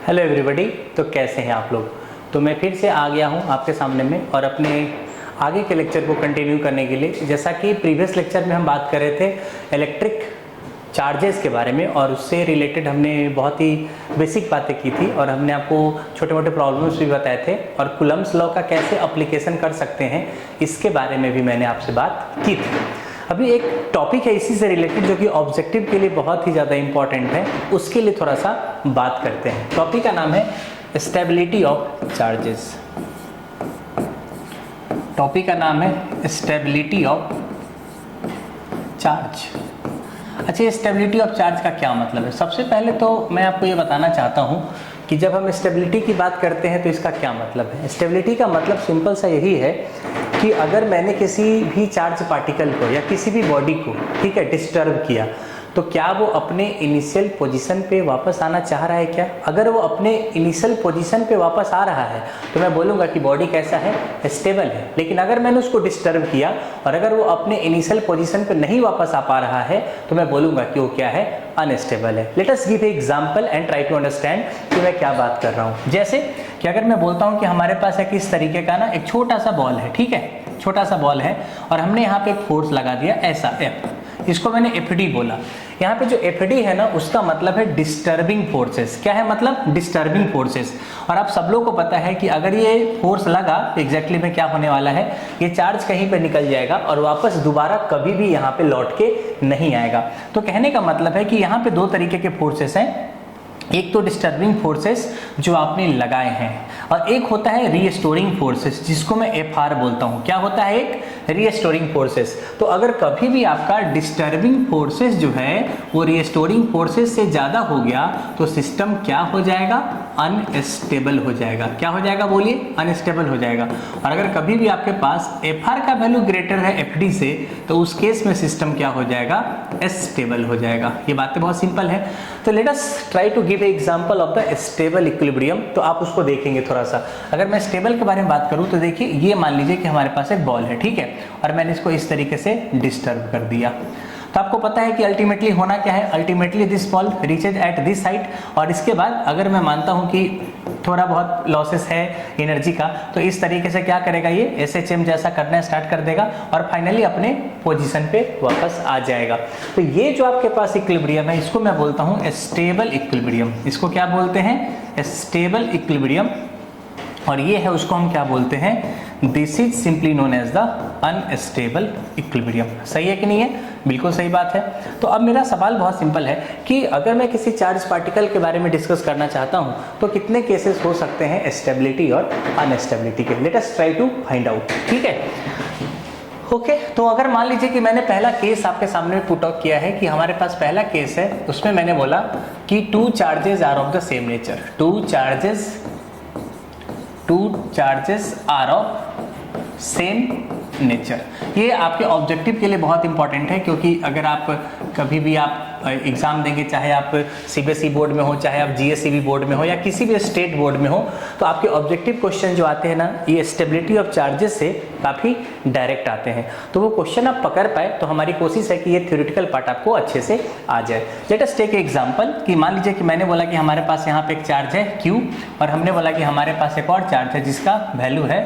Hello everybody. तो कैसे हैं आप लोग। तो मैं फिर से आ गया हूं आपके सामने में और अपने आगे के लेक्चर को कंटिन्यू करने के लिए। जैसा कि प्रीवियस लेक्चर में हम बात कर रहे थे इलेक्ट्रिक चार्जेस के बारे में और उससे रिलेटेड हमने बहुत ही बेसिक बातें की थी और हमने आपको छोटे मोटे प्रॉब्लम्स भी बताए थे और कूलम्ब्स लॉ का कैसे एप्लीकेशन कर सकते हैं इसके बारे में भी मैंने आपसे बात की थी। अभी एक टॉपिक है इसी से रिलेटेड जो कि ऑब्जेक्टिव के लिए बहुत ही ज़्यादा इम्पॉर्टेंट है, उसके लिए थोड़ा सा बात करते हैं। टॉपिक का नाम है स्टेबिलिटी ऑफ चार्जेस। टॉपिक का नाम है स्टेबिलिटी ऑफ चार्ज। अच्छा, स्टेबिलिटी ऑफ चार्ज का क्या मतलब है? सबसे पहले तो मैं आपको ये बताना चाहता हूँ कि जब हम स्टेबिलिटी की बात करते हैं तो इसका क्या मतलब है। स्टेबिलिटी का मतलब सिंपल सा यही है कि अगर मैंने किसी भी चार्ज पार्टिकल को या किसी भी बॉडी को, ठीक है, डिस्टर्ब किया तो क्या वो अपने इनिशियल पोजीशन पे वापस आना चाह रहा है क्या? अगर वो अपने इनिशियल पोजीशन पे वापस आ रहा है तो मैं बोलूँगा कि बॉडी कैसा है, स्टेबल है। लेकिन अगर मैंने उसको डिस्टर्ब किया और अगर वो अपने इनिशियल पोजीशन पे नहीं वापस आ पा रहा है तो मैं बोलूँगा कि वो क्या है, अनस्टेबल है। Let us give a example and try to understand कि मैं क्या बात कर रहा हूँ। जैसे कि अगर मैं बोलता हूँ कि हमारे पास एक इस तरीके का ना एक छोटा सा बॉल है, ठीक है, छोटा सा बॉल है और हमने यहाँ पे एक फोर्स लगा दिया ऐसा एफ, इसको मैंने एफडी बोला। यहाँ पे जो एफडी है ना उसका मतलब है डिस्टर्बिंग फोर्सेस। क्या है मतलब? Disturbing forces. और आप सब लोगों को पता है कि अगर ये फोर्स लगा तो एग्जैक्टली में क्या होने वाला है, ये चार्ज कहीं पे निकल जाएगा और वापस दोबारा कभी भी यहाँ पे लौट के नहीं आएगा। तो कहने का मतलब है कि यहाँ पे दो तरीके के फोर्सेस हैं। एक तो डिस्टर्बिंग फोर्सेस जो आपने लगाए हैं और एक होता है रीस्टोरिंग फोर्सेस जिसको मैं एफ आर बोलता हूँ। क्या होता है? एक रीस्टोरिंग फोर्सेस। तो अगर कभी भी आपका डिस्टर्बिंग फोर्सेस जो है वो रीस्टोरिंग फोर्सेस से ज़्यादा हो गया तो सिस्टम क्या हो जाएगा? अनस्टेबल हो जाएगा। क्या हो जाएगा बोलिए? अनस्टेबल हो जाएगा। और अगर कभी भी आपके पास एफ आर का वैल्यू ग्रेटर है एफ डी से तो उस केस में सिस्टम क्या हो जाएगा? स्टेबल हो जाएगा। ये बातें बहुत सिंपल है। तो let us try to give a example of the stable equilibrium. तो आप उसको देखेंगे थोड़ा सा। अगर मैं स्टेबल के बारे में बात करूं तो देखिए, ये मान लीजिए कि हमारे पास एक बॉल है, ठीक है, और मैंने इसको इस तरीके से डिस्टर्ब कर दिया। तो आपको पता है कि अल्टीमेटली होना क्या है, ultimately this ball reaches at this side और इसके बाद अगर मैं मानता हूं कि थोड़ा बहुत लॉसेस है एनर्जी का तो इस तरीके से क्या करेगा, ये SHM जैसा करना स्टार्ट कर देगा और फाइनली अपने पोजीशन पे वापस आ जाएगा। तो ये जो आपके पास इक्विलिब्रियम है इसको मैं बोलता हूँ स्टेबल इक्विलिब्रियम। इसको क्या बोलते हैं? Stable equilibrium. और ये है उसको हम क्या बोलते हैं? This is simply known as the unstable equilibrium. सही है कि नहीं है? बिल्कुल सही बात है। तो अब मेरा सवाल बहुत सिंपल है कि अगर मैं किसी चार्ज पार्टिकल के बारे में डिस्कस करना चाहता हूं तो कितने केसेस हो सकते हैं स्टेबिलिटी और अनस्टेबिलिटी के? Let us try to find out, ठीक है। ओके, तो अगर मान लीजिए कि मैंने पहला केस आपके सामने पुट आउट किया है कि हमारे पास पहला केस है, उसमें मैंने बोला कि two charges are of the same nature. Two charges are of same nature. ये आपके ऑब्जेक्टिव के लिए बहुत इंपॉर्टेंट है क्योंकि अगर आप कभी भी आप एग्जाम देंगे, चाहे आप CBSE बोर्ड में हो, चाहे आप GSEB बोर्ड में हो या किसी भी स्टेट बोर्ड में हो, तो आपके ऑब्जेक्टिव क्वेश्चन जो आते हैं ना ये स्टेबिलिटी ऑफ चार्जेस से काफ़ी डायरेक्ट आते हैं। तो वो क्वेश्चन आप पकड़ पाए तो हमारी कोशिश है कि ये थ्योरेटिकल पार्ट आपको अच्छे से आ जाए। लेट अस टेक एग्जांपल कि मान लीजिए कि मैंने बोला कि हमारे पास यहाँ पे एक चार्ज है Q और हमने बोला कि हमारे पास एक और चार्ज है जिसका वैल्यू है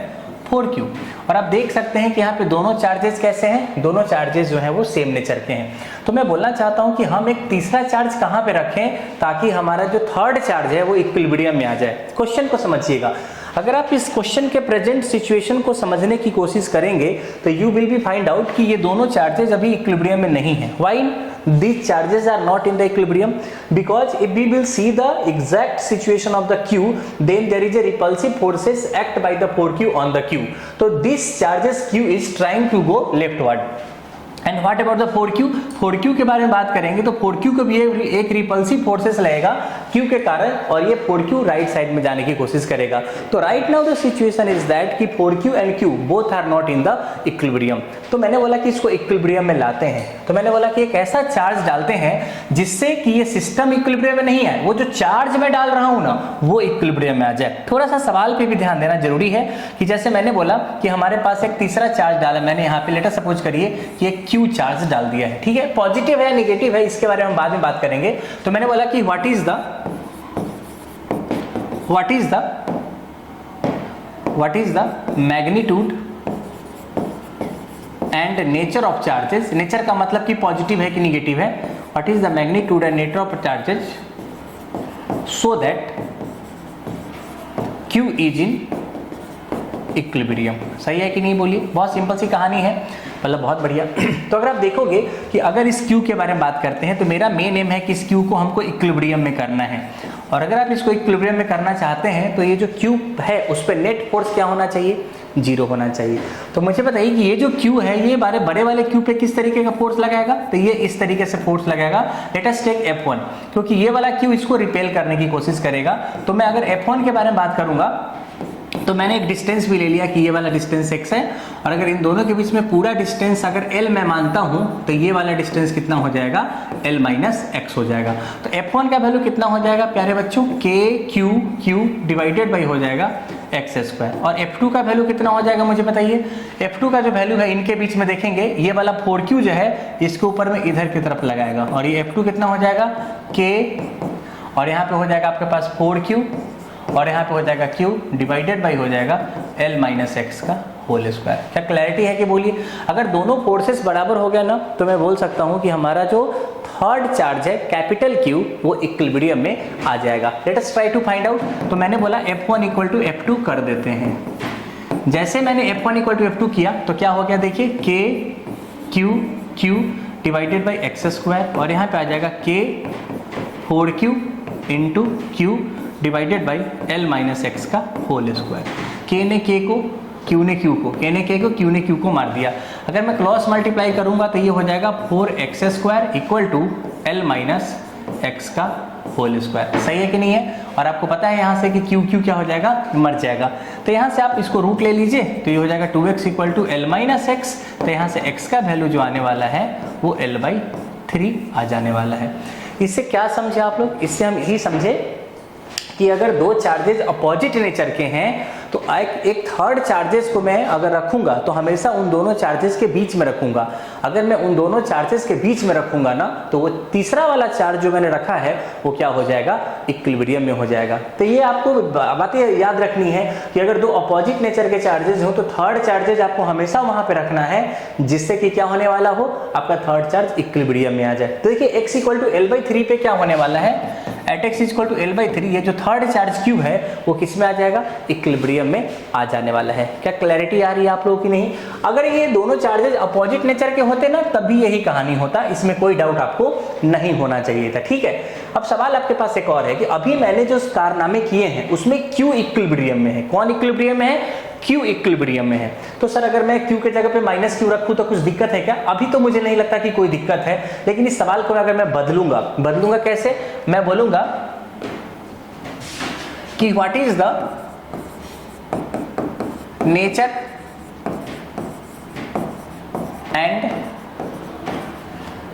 4Q। और आप देख सकते हैं कि यहाँ पे दोनों चार्जेस कैसे हैं? दोनों चार्जेस जो हैं वो सेम नेचर के हैं। तो मैं बोलना चाहता हूँ कि हम एक तीसरा चार्ज कहाँ पे रखें ताकि हमारा जो थर्ड चार्ज है वो इक्विलिब्रियम में आ जाए। क्वेश्चन को समझिएगा। अगर आप इस क्वेश्चन के प्रेजेंट सिचुएशन को समझने की कोशिश करेंगे तो you will be find out कि ये दोनों चार्जेस अभी इक्विलिब्रियम में नहीं है। Why these charges are not in the equilibrium? Because if we will see the exact situation of the Q, then there is a repulsive forces act by the 4Q on the Q. So this charges Q is trying to go leftward. And what about the 4Q? 4Q के बारे में बात करेंगे तो 4Q को भी एक repulsive forces लगेगा Q के कारण और ये 4Q राइट साइड में जाने की कोशिश करेगा। तो right now the situation is that कि 4Q and Q both are not in the equilibrium. तो मैंने बोला कि इसको इक्विलिब्रियम में लाते हैं। तो मैंने बोला कि एक ऐसा चार्ज डालते हैं जिससे कि ये सिस्टम इक्विलिब्रियम में नहीं आए, वो जो चार्ज मैं डाल रहा हूं ना वो इक्विलिब्रियम में आ जाए। थोड़ा सा सवाल पे भी ध्यान देना जरूरी है कि जैसे मैंने बोला कि हमारे पास एक तीसरा चार्ज डाला, मैंने यहाँ पे लेटर सपोज करिए कि एक Q चार्ज डाल दिया है, ठीक है, पॉजिटिव है नेगेटिव है इसके बारे में हम बाद में बात करेंगे। तो मैंने बोला कि what is the what is the magnitude and nature of charges, nature का मतलब कि पॉजिटिव है कि निगेटिव है, what is the magnitude and nature of charges so that Q is in equilibrium. सही है कि नहीं बोलिए, बहुत सिंपल सी कहानी है, मतलब बहुत बढ़िया। तो अगर आप देखोगे कि अगर इस Q के बारे में बात करते हैं तो मेरा मेन एम है कि इस Q को हमको इक्विलिब्रियम में करना है, और अगर आप इसको इक्विलिब्रियम में करना चाहते हैं तो ये जो Q है उस पर नेट फोर्स क्या होना चाहिए, 0 होना चाहिए। तो मुझे बताइए कि ये जो Q है ये बड़े वाले Q पे किस तरीके का फोर्स लगाएगा, तो ये इस तरीके से फोर्स लगाएगा। लेट अस टेक F1, क्योंकि ये वाला Q इसको रिपेल करने की कोशिश करेगा। तो मैं अगर F1 के बारे में बात करूंगा तो मैंने एक डिस्टेंस भी ले लिया कि ये वाला डिस्टेंस x है, और अगर इन दोनों के बीच में पूरा डिस्टेंस अगर l मैं मानता हूं तो ये वाला डिस्टेंस कितना हो जाएगा, l माइनस x हो जाएगा। तो F1 का वैल्यू कितना हो जाएगा प्यारे बच्चों, q डिवाइडेड बाई हो जाएगा x स्क्वायर, और F2 का वैल्यू कितना हो जाएगा मुझे बताइए। F2 का जो वैल्यू है इनके बीच में देखेंगे ये वाला 4q जो है इसके ऊपर में इधर की तरफ लगाएगा, और ये F2 कितना हो जाएगा k, और यहाँ पे हो जाएगा आपके पास 4q, और यहाँ पे हो जाएगा q डिवाइडेड बाई हो जाएगा l माइनस एक्स का होल स्क्वायर। क्या क्लैरिटी है कि बोलिए, अगर दोनों फोर्सेस बराबर हो गया ना तो मैं बोल सकता हूँ कि हमारा जो थर्ड चार्ज है कैपिटल Q वो इक्विलिब्रियम में आ जाएगा। Let us try to find out. तो मैंने बोला F1 इक्वल टू F2 कर देते हैं। जैसे मैंने F1 इक्वल टू F2 किया तो क्या हो गया देखिए, q divided by x square, और यहाँ पे आ जाएगा k 4q into q divided by l minus x का होल स्क्वायर। k ने k को, q ने q को, k ने k को, q ने q को मार दिया। अगर मैं क्रॉस मल्टीप्लाई करूंगा तो ये हो जाएगा 4x square equal to l minus x का होल स्क्वायर। सही है कि नहीं है, और आपको पता है यहाँ से कि q क्या हो जाएगा, मर जाएगा। तो यहाँ से आप इसको रूट ले लीजिए तो ये हो जाएगा 2x equal to l minus x. तो यहाँ से x का वैल्यू जो आने वाला है वो l/3 आ जाने वाला है। इससे क्या समझे आप लोग, इससे हम यही समझे कि अगर दो चार्जेस अपोजिट नेचर के हैं तो एक थर्ड चार्जेस को मैं अगर रखूंगा तो हमेशा उन दोनों चार्जेस के बीच में रखूंगा। अगर मैं उन दोनों चार्जेस के बीच में रखूंगा ना तो वो तीसरा वाला चार्ज जो मैंने रखा है वो क्या हो जाएगा, इक्विलिब्रियम में हो जाएगा। तो ये आपको बातें याद रखनी है कि अगर दो अपोजिट नेचर के चार्जेस हो तो थर्ड चार्जेस आपको हमेशा वहां पे रखना है जिससे कि क्या होने वाला हो, आपका थर्ड चार्ज इक्विलिब्रियम में आ जाए। तो देखिए x इक्वल टू l/3 पे क्या होने वाला है, eight x equal to l/3 ये जो थर्ड चार्ज q है वो किस में आ जाएगा, इक्विलिब्रियम में आ जाने वाला है। क्या क्लैरिटी आ रही है आप लोगों की नहीं? अगर ये दोनों चार्जेस अपोजिट नेचर के होते ना तभी यही कहानी होता, इसमें कोई डाउट आपको नहीं होना चाहिए था। ठीक है, अब सवाल आपके पास एक और है कि अभी मैंने जो कारनामे किए हैं उसमें q इक्विलिब्रियम में है। कौन इक्विलिब्रियम में है, q इक्विलिब्रियम में है। तो सर अगर मैं q के जगह पे माइनस q रखूं तो कुछ दिक्कत है क्या? अभी तो मुझे नहीं लगता कि कोई दिक्कत है, लेकिन इस सवाल को अगर मैं बदलूंगा कैसे, मैं बोलूंगा कि what is the nature and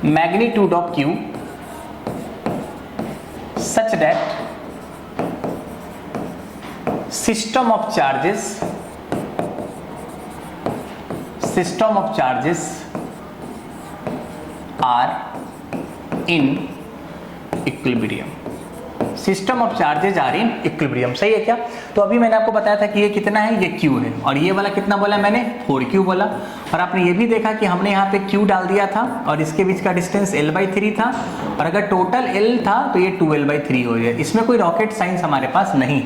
magnitude of q such that system of charges are in equilibrium। System of charges are in equilibrium. सही है क्या? तो अभी मैंने आपको बताया था कि ये कितना है, ये q है, और ये वाला कितना बोला मैंने, 4q बोला, और आपने ये भी देखा कि हमने यहाँ पे q डाल दिया था और इसके बीच का डिस्टेंस l/3 था, और अगर टोटल l था तो ये 2l/3 हो गया। इसमें कोई रॉकेट साइंस हमारे पास नहीं।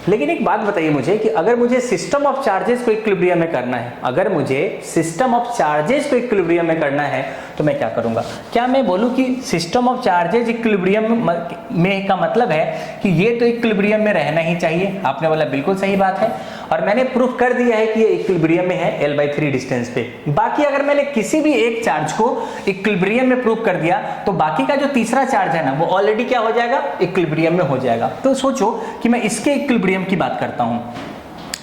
लेकिन एक बात बताइए मुझे कि अगर मुझे सिस्टम ऑफ चार्जेस को इक्विलिब्रियम में करना है, अगर मुझे सिस्टम ऑफ चार्जेस को इक्विलिब्रियम में करना है तो मैं क्या करूंगा? क्या मैं बोलूं कि सिस्टम ऑफ चार्जेस इक्विलिब्रियम में का मतलब है कि ये तो इक्विलिब्रियम में रहना ही चाहिए? आपने बोला बिल्कुल सही बात है, और मैंने प्रूफ कर दिया है कि ये इक्विलिब्रियम में है l/3 डिस्टेंस पे। बाकी अगर मैंने किसी भी एक चार्ज को इक्विलिब्रियम में प्रूफ कर दिया तो बाकी का जो तीसरा चार्ज है ना वो ऑलरेडी क्या हो जाएगा, इक्विलिब्रियम में हो जाएगा। तो सोचो कि मैं इसके इक्विलिब्रियम की बात करता हूं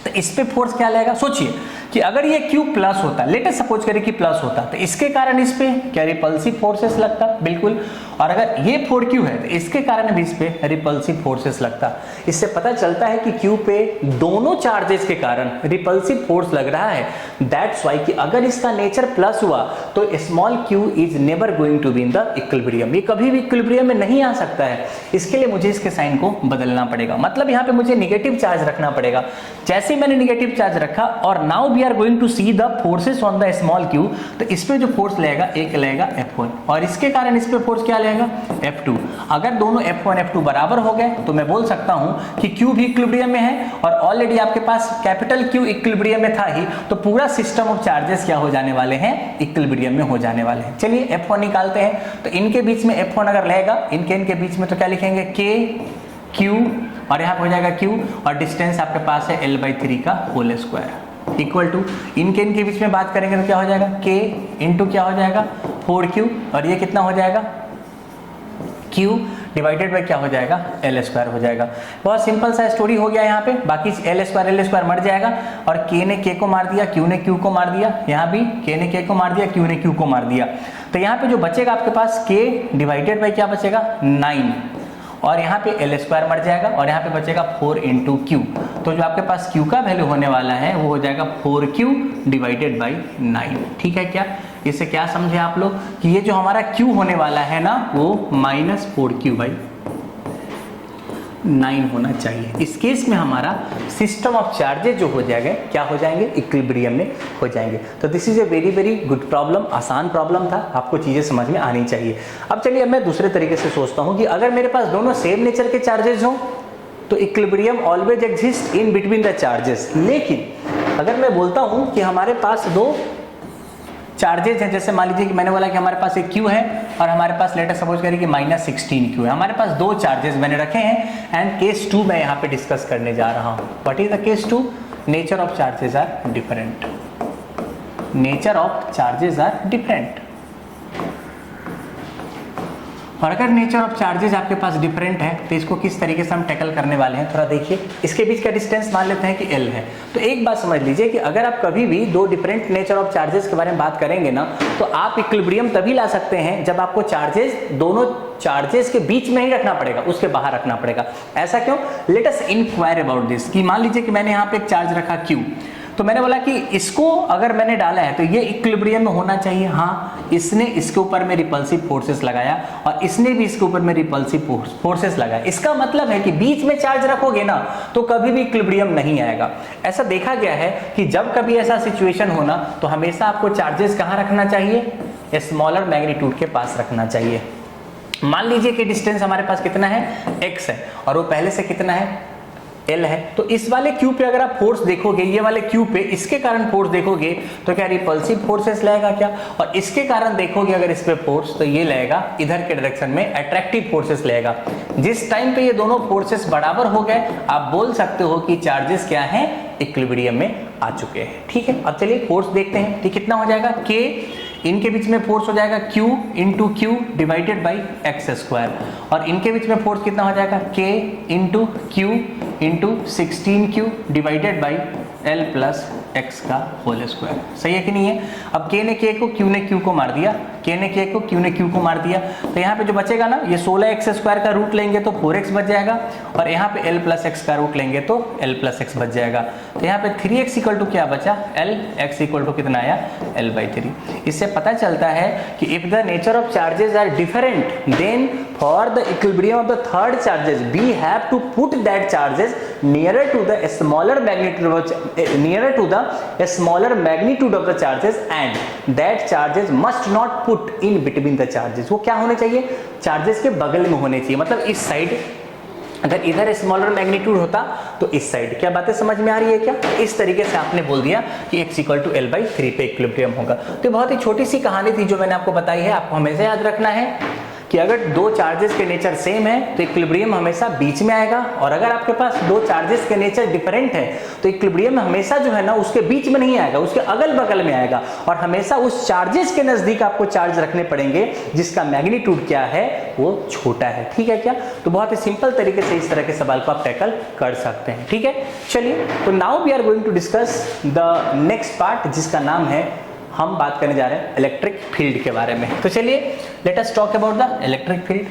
तो इस पे फोर्स क्या लगेगा। सोचिए कि अगर ये Q प्लस होता, लेट अस सपोज करें कि प्लस होता, तो इसके कारण इस पे क्या रिपल्सिव फोर्सेस लगता, बिल्कुल। और अगर ये 4Q है तो इसके कारण भी इस पे रिपल्सिव फोर्सेस लगता। इससे पता चलता है कि Q पे दोनों चार्जेस के कारण रिपल्सिव फोर्स लग रहा है। दैट्स वाई कि अगर इसका नेचर प्लस हुआ तो small q is never going to be in the equilibrium, ये कभी भी इक्विलिब्रियम में नहीं आ सकता है। इसके लिए मुझे इसके साइन को बदलना पड़ेगा, मतलब यहाँ पे मुझे निगेटिव चार्ज रखना पड़ेगा। जैसे ही मैंने निगेटिव चार्ज रखा और now we are going to see the forces on the small q, तो इस पे जो फोर्स लगेगा एक लगेगा F1 और इसके कारण इस पे फोर्स क्या लगेगा F2। अगर दोनों F1 F2 बराबर हो गए तो मैं बोल सकता हूं कि Q भी इक्विलिब्रियम में है और ऑलरेडी आपके पास कैपिटल Q इक्विलिब्रियम में था ही, तो पूरा सिस्टम ऑफ चार्जेस क्या हो जाने वाले हैं, इक्विलिब्रियम में हो जाने वाले हैं। चलिए F1 निकालते हैं, तो इनके बीच में F1 अगर रहेगा इनके बीच में तो क्या लिखेंगे K Q और यहाँ पे हो जाएगा Q और डिस्टेंस आपके पास है L/3 का होल स्क्वायर इक्वल टू इनके बीच में बात करेंगे तो क्या हो जाएगा K इंटू क्या हो जाएगा 4Q और ये कितना हो जाएगा Q डिवाइडेड बाय क्या हो जाएगा L² हो जाएगा। बहुत सिंपल सा स्टोरी हो गया यहाँ पे। बाकी L² मर जाएगा और K ने K को मार दिया, Q ने Q को मार दिया, यहाँ भी K ने K को मार दिया, Q ने Q को मार दिया। तो यहाँ पे जो बचेगा आपके पास K डिवाइडेड बाय क्या बचेगा 9 और यहाँ पे L² मर जाएगा और यहाँ पे बचेगा 4 इंटू Q। तो जो आपके पास Q का वैल्यू होने वाला है वो हो जाएगा 4Q डिवाइडेड बाई 9। ठीक है क्या? इससे क्या समझे आप लोग कि ये जो हमारा Q होने वाला है ना वो -4Q बाई 9 होना चाहिए। इस केस में हमारा सिस्टम ऑफ चार्जेस जो हो जाएगा क्या हो जाएंगे, इक्विलिब्रियम में हो जाएंगे। तो this is a very very good problem, आसान प्रॉब्लम था, आपको चीजें समझ में आनी चाहिए। अब चलिए मैं दूसरे तरीके से सोचता हूं कि अगर मेरे पास दोनों सेम नेचर के चार्जेस हों तो equilibrium always exist in between the charges. लेकिन अगर मैं बोलता हूं कि हमारे पास दो चार्जेस हैं, जैसे मान लीजिए कि मैंने बोला कि हमारे पास एक Q है और हमारे पास लेट अस सपोज करें कि -16Q है, हमारे पास दो चार्जेस मैंने रखे हैं एंड केस 2 मैं यहाँ पे डिस्कस करने जा रहा हूँ। What is the case 2? Nature of charges are different. Nature of charges are different. और अगर नेचर ऑफ चार्जेस आपके पास डिफरेंट है तो इसको किस तरीके से हम टैकल करने वाले हैं थोड़ा देखिए। इसके बीच का डिस्टेंस मान लेते हैं कि L है। तो एक बात समझ लीजिए कि अगर आप कभी भी दो डिफरेंट नेचर ऑफ चार्जेस के बारे में बात करेंगे ना तो आप इक्विलिब्रियम तभी ला सकते हैं जब आपको चार्जेस दोनों चार्जेस के बीच में ही रखना पड़ेगा, उसके बाहर रखना पड़ेगा। ऐसा क्यों? Let us inquire about this कि मान लीजिए कि मैंने यहाँ पे एक चार्ज रखा Q, तो मैंने बोला कि इसको अगर मैंने डाला है तो ये इक्विलिब्रियम में होना चाहिए। हाँ, इसने इसके ऊपर में रिपल्सिव फोर्सेस लगाया और इसने भी इसके ऊपर में रिपल्सिव फोर्सेस लगाया। इसका मतलब है कि बीच में चार्ज रखोगे ना तो कभी भी इक्विलिब्रियम नहीं आएगा। ऐसा देखा गया है कि जब कभी ऐसा सिचुएशन होना तो हमेशा आपको चार्जेस कहाँ रखना चाहिए, स्मॉलर मैग्नीट्यूड के पास रखना चाहिए। मान लीजिए कि डिस्टेंस हमारे पास कितना है, x है और वो पहले से कितना है, L है। तो इस वाले Q पे अगर आप फोर्स देखोगे, ये वाले Q पे इसके कारण फोर्स देखोगे तो क्या रिपल्सिव फोर्सेस लगेगा क्या, और इसके कारण देखोगे अगर इस पे फोर्स तो ये लगेगा इधर के डायरेक्शन में अट्रैक्टिव फोर्सेस लगेगा। जिस टाइम पे ये दोनों फोर्सेस बराबर हो गए आप बोल सकते हो कि चार्जेस क्या है, इक्विलिब्रियम में आ चुके हैं। ठीक है, अब चलिए फोर्स देखते हैं। ठीक, कितना हो जाएगा K, इनके बीच में फोर्स हो जाएगा Q into Q divided by x² और इनके बीच में फोर्स कितना हो जाएगा K into Q into 16Q divided by L plus x का होल स्क्वायर। सही है कि नहीं है? अब K ने K को, Q ने Q को मार दिया, K ने K को, Q ने Q को मार दिया, तो यहाँ पे जो बचेगा ना ये 16x² का रूट लेंगे तो 4x बच जाएगा और यहाँ पे L प्लस x का रूट लेंगे तो L प्लस x बच जाएगा। तो यहाँ पे 3x इक्वल टू क्या बचा, L, x इक्वल टू कितना आया, L/3। इससे पता चलता है कि if the nature of charges are different then for the equilibrium of the third charges we have to put that charges nearer to the smaller magnitude of the charges and that charges must not put in between the charges। वो क्या होने चाहिए, charges के बगल में होने चाहिए। मतलब इस साइड, अगर इधर स्मॉलर मैग्नीट्यूड होता तो इस साइड। क्या बातें समझ में आ रही है क्या? इस तरीके से आपने बोल दिया कि x इक्वल टू L/3 पे इक्विलिब्रियम होगा। तो बहुत ही छोटी सी कहानी थी जो मैंने आपको बताई है। आपको हमेशा याद रखना है कि अगर दो चार्जेस के नेचर सेम है तो इक्विलिब्रियम हमेशा बीच में आएगा, और अगर आपके पास दो चार्जेस के नेचर डिफरेंट है तो इक्विलिब्रियम हमेशा जो है ना उसके बीच में नहीं आएगा, उसके अगल बगल में आएगा, और हमेशा उस चार्जेस के नजदीक आपको चार्ज रखने पड़ेंगे जिसका मैग्नीट्यूड क्या है वो छोटा है। ठीक है क्या? तो बहुत ही सिंपल तरीके से इस तरह के सवाल को आप टैकल कर सकते हैं। ठीक है, चलिए तो now we are going to discuss the next part जिसका नाम है, हम बात करने जा रहे हैं इलेक्ट्रिक फील्ड के बारे में। तो चलिए let us talk about the electric field.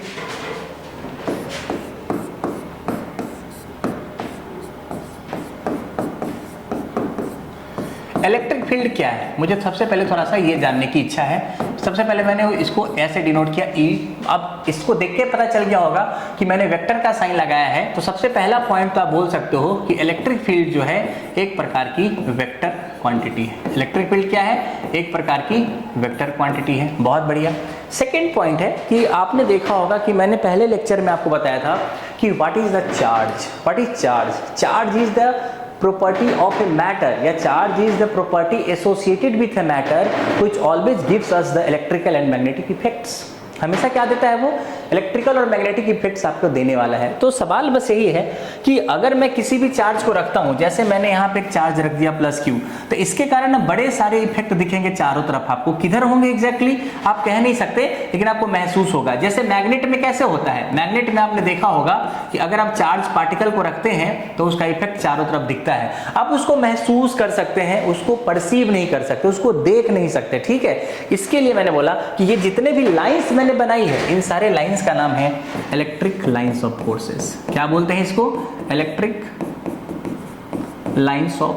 Electric field क्या है, मुझे सबसे पहले थोड़ा सा ये जानने की इच्छा है। सबसे पहले मैंने इसको ऐसे डिनोट किया ई। अब इसको देख के पता चल गया होगा कि मैंने वेक्टर का साइन लगाया है। तो सबसे पहला पॉइंट तो आप बोल सकते हो कि इलेक्ट्रिक फील्ड जो है एक प्रकार की वेक्टर क्वांटिटी है। इलेक्ट्रिक फील्ड क्या है? एक प्रकार की वेक्टर क्वांटिटी है। बहुत बढ़िया। सेकेंड पॉइंट है कि आपने देखा होगा कि मैंने पहले लेक्चर में आपको बताया था कि what is the charge. What is charge? Charge is the property of a matter, या charge is the property associated with a matter which always gives us the electrical and magnetic effects। हमेशा क्या देता है वो? Electrical और magnetic effects आपको देने वाला है। तो सवाल बस यही है कि अगर मैं किसी भी चार्ज को रखता हूं, जैसे मैंने यहाँ पे एक चार्ज रख दिया प्लस क्यू, तो इसके कारण ना बड़े सारे इफेक्ट दिखेंगे चारों तरफ। आपको किधर होंगे एग्जैक्टली आप कह नहीं सकते, लेकिन आपको महसूस होगा। जैसे मैग्नेट में कैसे होता है, मैग्नेट में आपने देखा होगा कि अगर आप चार्ज पार्टिकल को रखते हैं तो उसका इफेक्ट चारों तरफ दिखता है। आप उसको महसूस कर सकते हैं, उसको परसीव नहीं कर सकते, उसको देख नहीं सकते। ठीक है, इसके लिए मैंने बोला कि ये जितने भी लाइंस मैंने बनाई है, इन सारे लाइंस का नाम है इलेक्ट्रिक लाइंस ऑफ फोर्सेस। क्या बोलते हैं इसको? Electric lines of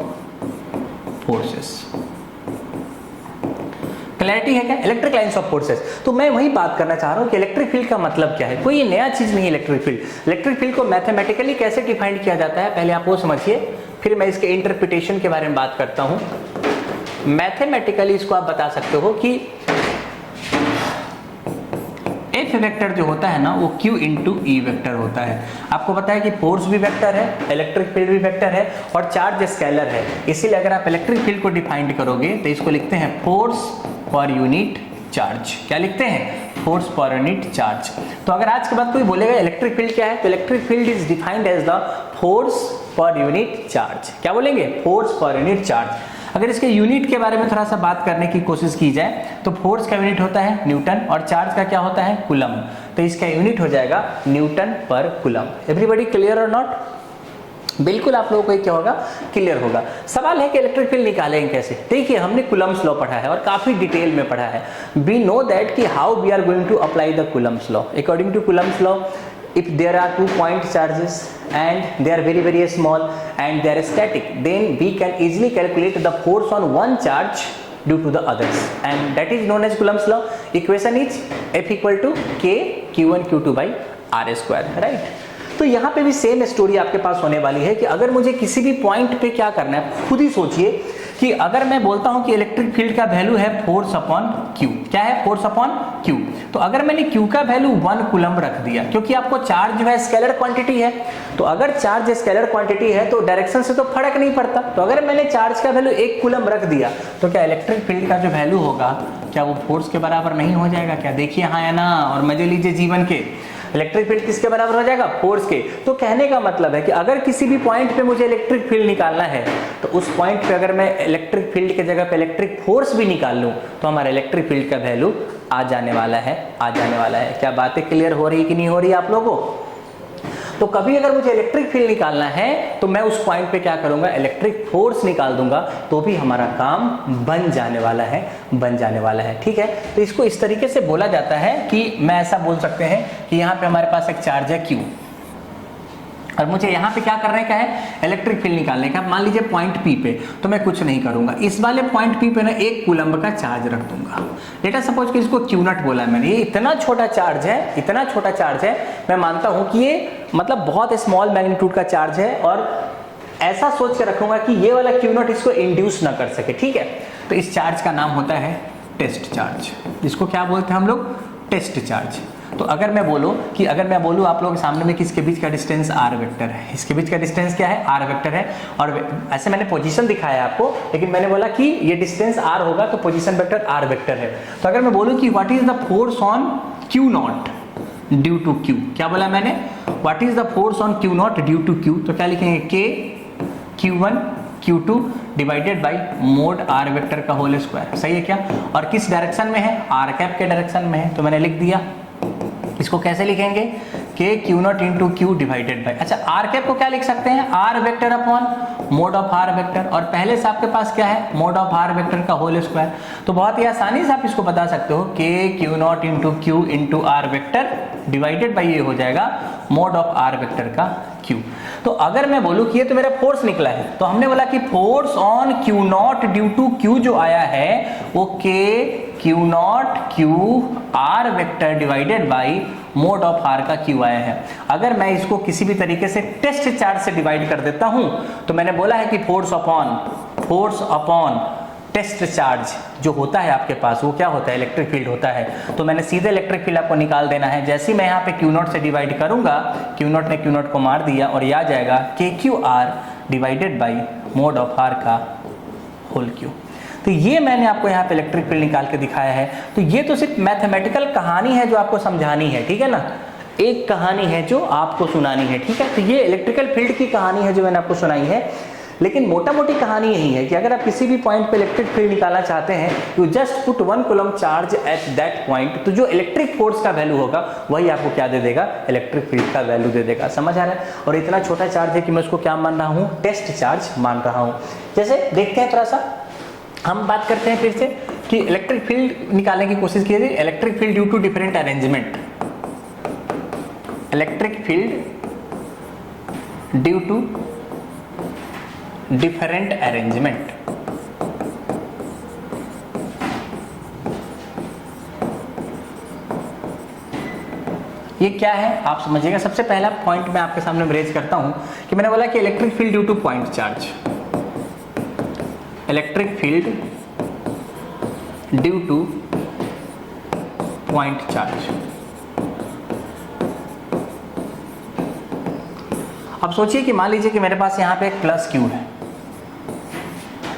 forces. Clarity है क्या? Electric lines of forces. तो मैं वही बात करना चाह रहा हूं कि इलेक्ट्रिक फील्ड का मतलब क्या है। कोई नया चीज नहीं है इलेक्ट्रिक फील्ड। इलेक्ट्रिक फील्ड को मैथमेटिकली कैसे डिफाइन किया जाता है पहले आप वो समझिए, फिर मैं इसके इंटरप्रिटेशन के बारे में बात करता हूं। मैथमेटिकली इसको आप बता सकते हो कि एफ वेक्टर जो होता है ना वो Q इंटू ई वेक्टर होता है। आपको पता है कि फोर्स भी वेक्टर है, इलेक्ट्रिक फील्ड भी वेक्टर है, और चार्ज स्केलर है। इसीलिए अगर आप इलेक्ट्रिक फील्ड को डिफाइन करोगे तो इसको लिखते हैं फोर्स पर यूनिट चार्ज। क्या लिखते हैं? Force per unit charge. तो अगर आज के बाद कोई बोलेगा इलेक्ट्रिक फील्ड क्या है, तो electric field is defined as the force per unit charge. क्या बोलेंगे? Force per unit charge. अगर इसके यूनिट के बारे में थोड़ा सा बात करने की कोशिश की जाए तो फोर्स का यूनिट होता है न्यूटन, और चार्ज का क्या होता है? कूलम। तो इसका यूनिट हो जाएगा न्यूटन पर coulomb. Everybody clear or not? बिल्कुल आप लोगों को क्या होगा? क्लियर होगा। सवाल है कि इलेक्ट्रिक फील्ड निकालेंगे कैसे। देखिए हमने कूलम्स लॉ पढ़ा है और काफी डिटेल में पढ़ा है। वी नो दैट कि how we are going to apply the Coulomb's law. According to Coulomb's law, if there are 2 point charges and they are very small and they are static, then we can easily calculate the force on one charge due to the others, and that is known as Coulomb's law. Equation is F equal to K Q1 Q2 by R square, right? तो यहाँ पे भी same story आपके पास होने वाली है कि अगर मुझे किसी भी पॉइंट पे क्या करना है, खुद ही सोचिए कि अगर मैं बोलता हूं कि इलेक्ट्रिक फील्ड का वैल्यू है फोर्स अपॉन क्यू। क्या है? Force upon Q. तो अगर मैंने क्यू का वैल्यू 1 कूलम रख दिया, क्योंकि आपको चार्ज जो है स्केलर क्वांटिटी है, तो अगर चार्ज स्केलर क्वांटिटी है तो डायरेक्शन से तो फर्क नहीं पड़ता। तो अगर मैंने चार्ज का वैल्यू 1 कूलम रख दिया तो क्या इलेक्ट्रिक फील्ड का जो वैल्यू होगा क्या वो फोर्स के बराबर नहीं हो जाएगा क्या? देखिए हाँ या ना, और मजे लीजिए जीवन के। इलेक्ट्रिक फील्ड किसके बराबर हो जाएगा? फोर्स के। तो कहने का मतलब है कि अगर किसी भी पॉइंट पे मुझे इलेक्ट्रिक फील्ड निकालना है तो उस पॉइंट पे अगर मैं इलेक्ट्रिक फील्ड के जगह पे इलेक्ट्रिक फोर्स भी निकाल लूं तो हमारा इलेक्ट्रिक फील्ड का वैल्यू आ जाने वाला है। क्या बातें क्लियर हो रही कि नहीं हो रही आप लोगों को? तो कभी अगर मुझे इलेक्ट्रिक फील्ड निकालना है तो मैं उस पॉइंट पे क्या करूंगा? इलेक्ट्रिक फोर्स निकाल दूंगा, तो भी हमारा काम बन जाने वाला है। ठीक है, तो इसको इस तरीके से बोला जाता है कि मैं ऐसा बोल सकते हैं कि यहाँ पे हमारे पास एक चार्ज है Q, और मुझे यहाँ पे क्या करने का है? इलेक्ट्रिक फील्ड निकालने का। मान लीजिए पॉइंट P पे, तो मैं कुछ नहीं करूंगा, इस वाले पॉइंट P पे ना 1 कूलम्ब का चार्ज रख दूंगा। लेट अस सपोज कि इसको Q0 बोला है मैंने। ये इतना छोटा चार्ज है, मैं मानता हूं कि ये मतलब बहुत स्मॉल मैग्नीट्यूड का चार्ज है, और ऐसा सोच के रखूंगा कि ये वाला Q0 इसको इंड्यूस ना कर सके। ठीक है, तो इस चार्ज का नाम होता है टेस्ट चार्ज। इसको क्या बोलते हैं हम लोग? Test charge. तो अगर मैं बोलूं आप लोगों के सामने में कि इसके बीच का डिस्टेंस r वेक्टर है, इसके बीच का डिस्टेंस क्या है? r वेक्टर है, और ऐसे मैंने पोजीशन दिखाया आपको, लेकिन मैंने बोला कि ये डिस्टेंस r होगा तो पोजीशन वेक्टर r वेक्टर है। तो अगर मैं बोलूं कि what is the force on Q0, due to q. क्या बोला मैंने? What is the force on q naught due to q? तो क्या लिखेंगे? K Q1 Q2 divided by mod r vector का होल स्क्वायर। सही है क्या? और किस डायरेक्शन में है? आर कैप के डायरेक्शन में है, तो मैंने लिख दिया। इसको कैसे लिखेंगे? K q naught into q divided by, अच्छा आर कैप को क्या लिख सकते हैं? R vector upon mod of r vector, और पहले से आपके पास क्या है? मोड ऑफ आर वेक्टर का होल स्क्वायर। तो बहुत ही आसानी से आप इसको बता सकते हो, k q naught into q into r vector divided by ये हो जाएगा मोड ऑफ आर वेक्टर का क्यू। तो अगर मैं बोलूं कि ये तो मेरा फोर्स निकला है, तो हमने बोला कि force on q naught due to q जो आया है वो k q naught q r vector divided by mod of r का क्यू आया है। अगर मैं इसको किसी भी तरीके से टेस्ट चार्ज से डिवाइड कर देता हूं, तो मैंने बोला है कि फोर्स अपॉन टेस्ट चार्ज जो होता है आपके पास वो क्या होता है? इलेक्ट्रिक फील्ड होता है। तो मैंने सीधे इलेक्ट्रिक फील्ड आपको निकाल देना है। जैसे ही मैं यहाँ पे क्यू नॉट से डिवाइड करूंगा, क्यू नॉट ने क्यू नॉट को मार दिया और ये आ जाएगा k q r divided by mod of r का होल क्यू। तो ये मैंने आपको यहाँ पे इलेक्ट्रिक फील्ड निकाल के दिखाया है। तो ये तो सिर्फ मैथमेटिकल कहानी है जो आपको समझानी है, ठीक है ना? एक कहानी है जो आपको सुनानी है, ठीक है? तो ये इलेक्ट्रिकल फील्ड की कहानी है जो मैंने आपको सुनाई है। लेकिन मोटा मोटी कहानी यही है कि अगर आप किसी भी पॉइंट पे इलेक्ट्रिक फील्ड निकालना चाहते हैं, you just put 1 coulomb charge at that point, तो जो इलेक्ट्रिक फोर्स का वैल्यू होगा वही आपको क्या दे देगा? इलेक्ट्रिक फील्ड का वैल्यू दे देगा। समझ आ रहा है? और इतना छोटा चार्ज है कि मैं उसको क्या मान रहा हूँ? टेस्ट चार्ज मान रहा हूँ। जैसे देखते हैं थोड़ा सा, हम बात करते हैं फिर से कि इलेक्ट्रिक फील्ड निकालने की कोशिश कीजिए। Electric field due to different arrangement, electric field due to different arrangement. ये क्या है आप समझिएगा। सबसे पहला पॉइंट मैं आपके सामने रेज करता हूं कि मैंने बोला कि electric field due two point charge, electric field due two point charge. अब सोचिए कि मान लीजिए कि मेरे पास यहाँ पे एक प्लस क्यू है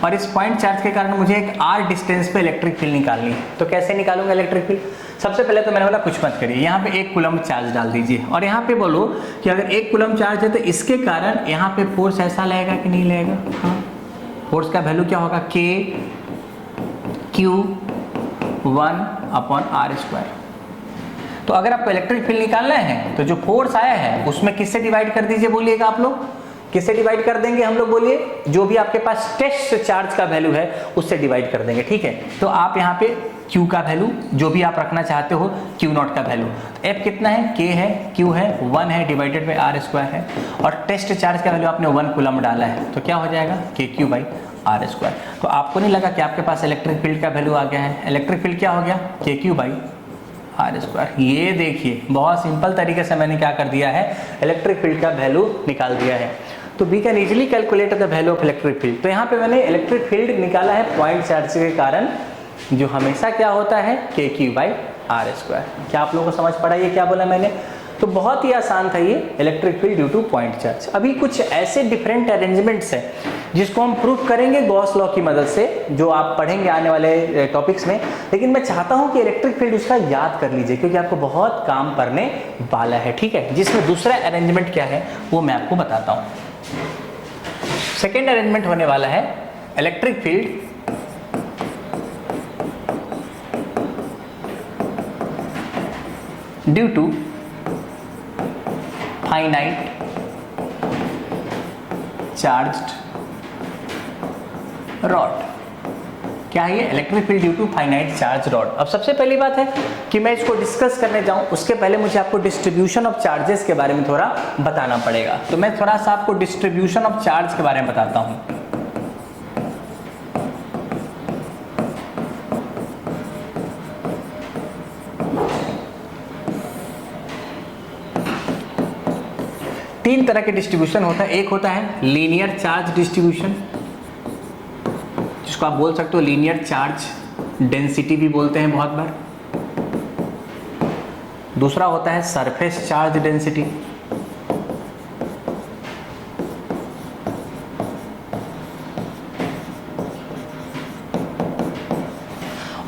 और इस पॉइंट चार्ज के कारण मुझे एक आर डिस्टेंस पे इलेक्ट्रिक फील्ड निकालनी है। तो कैसे निकालूंगा इलेक्ट्रिक फील्ड? सबसे पहले तो मैंने बोला कुछ मत करिए, यहाँ पे 1 कूलम चार्ज डाल दीजिए और यहाँ पे बोलो कि अगर 1 कूलम चार्ज है तो इसके कारण यहाँ पे फोर्स ऐसा लगेगा कि नहीं लगेगा? हाँ, फोर्स का वैल्यू क्या होगा? K Q 1 upon r square. तो अगर आपको इलेक्ट्रिक फील्ड निकालना है तो जो फोर्स आया है उसमें किससे डिवाइड कर दीजिए? बोलिएगा आप लोग, किससे डिवाइड कर देंगे हम लोग? बोलिए, जो भी आपके पास टेस्ट चार्ज का वैल्यू है उससे डिवाइड कर देंगे, ठीक है? तो आप यहाँ पे Q का वैल्यू जो भी आप रखना चाहते हो, Q नॉट का वैल्यू, तो F कितना है? K है, Q है, 1 है डिवाइडेड बाई आर स्क्वायर है, और टेस्ट चार्ज का वैल्यू आपने 1 कूलम डाला है, तो क्या हो जाएगा? KQ by r square. तो आपको नहीं लगा कि आपके पास इलेक्ट्रिक फील्ड का वैल्यू आ गया है? इलेक्ट्रिक फील्ड क्या हो गया? KQ by r square. ये देखिए बहुत सिंपल तरीके से मैंने क्या कर दिया है? इलेक्ट्रिक फील्ड का वैल्यू निकाल दिया है। तो we can easily calculate the value of electric field. तो यहाँ पे मैंने इलेक्ट्रिक फील्ड निकाला है पॉइंट चार्ज के कारण, जो हमेशा क्या होता है? KQ by r square. क्या आप लोगों को समझ पड़ा ये क्या बोला मैंने? तो बहुत ही आसान था ये electric field due two point charge. अभी कुछ ऐसे डिफरेंट अरेंजमेंट्स हैं जिसको हम प्रूफ करेंगे गॉस लॉ की मदद से, जो आप पढ़ेंगे आने वाले टॉपिक्स में। लेकिन मैं चाहता हूं कि इलेक्ट्रिक फील्ड उसका याद कर लीजिए, क्योंकि आपको बहुत काम पड़ने वाला है, ठीक है? जिसमें दूसरा अरेंजमेंट क्या है वो मैं आपको बताता हूं। सेकेंड अरेंजमेंट होने वाला है electric field due to finite charged rod. क्या है ये? Electric field due to finite charge rod. अब सबसे पहली बात है कि मैं इसको डिस्कस करने जाऊं उसके पहले मुझे आपको डिस्ट्रीब्यूशन ऑफ चार्जेस के बारे में थोड़ा बताना पड़ेगा। तो मैं थोड़ा सा आपको डिस्ट्रीब्यूशन ऑफ चार्ज के बारे में बताता हूं। तीन तरह के डिस्ट्रीब्यूशन होता है। एक होता है लीनियर चार्ज डिस्ट्रीब्यूशन, जिसको आप बोल सकते हो लीनियर चार्ज डेंसिटी भी बोलते हैं बहुत बार। दूसरा होता है सरफेस चार्ज डेंसिटी,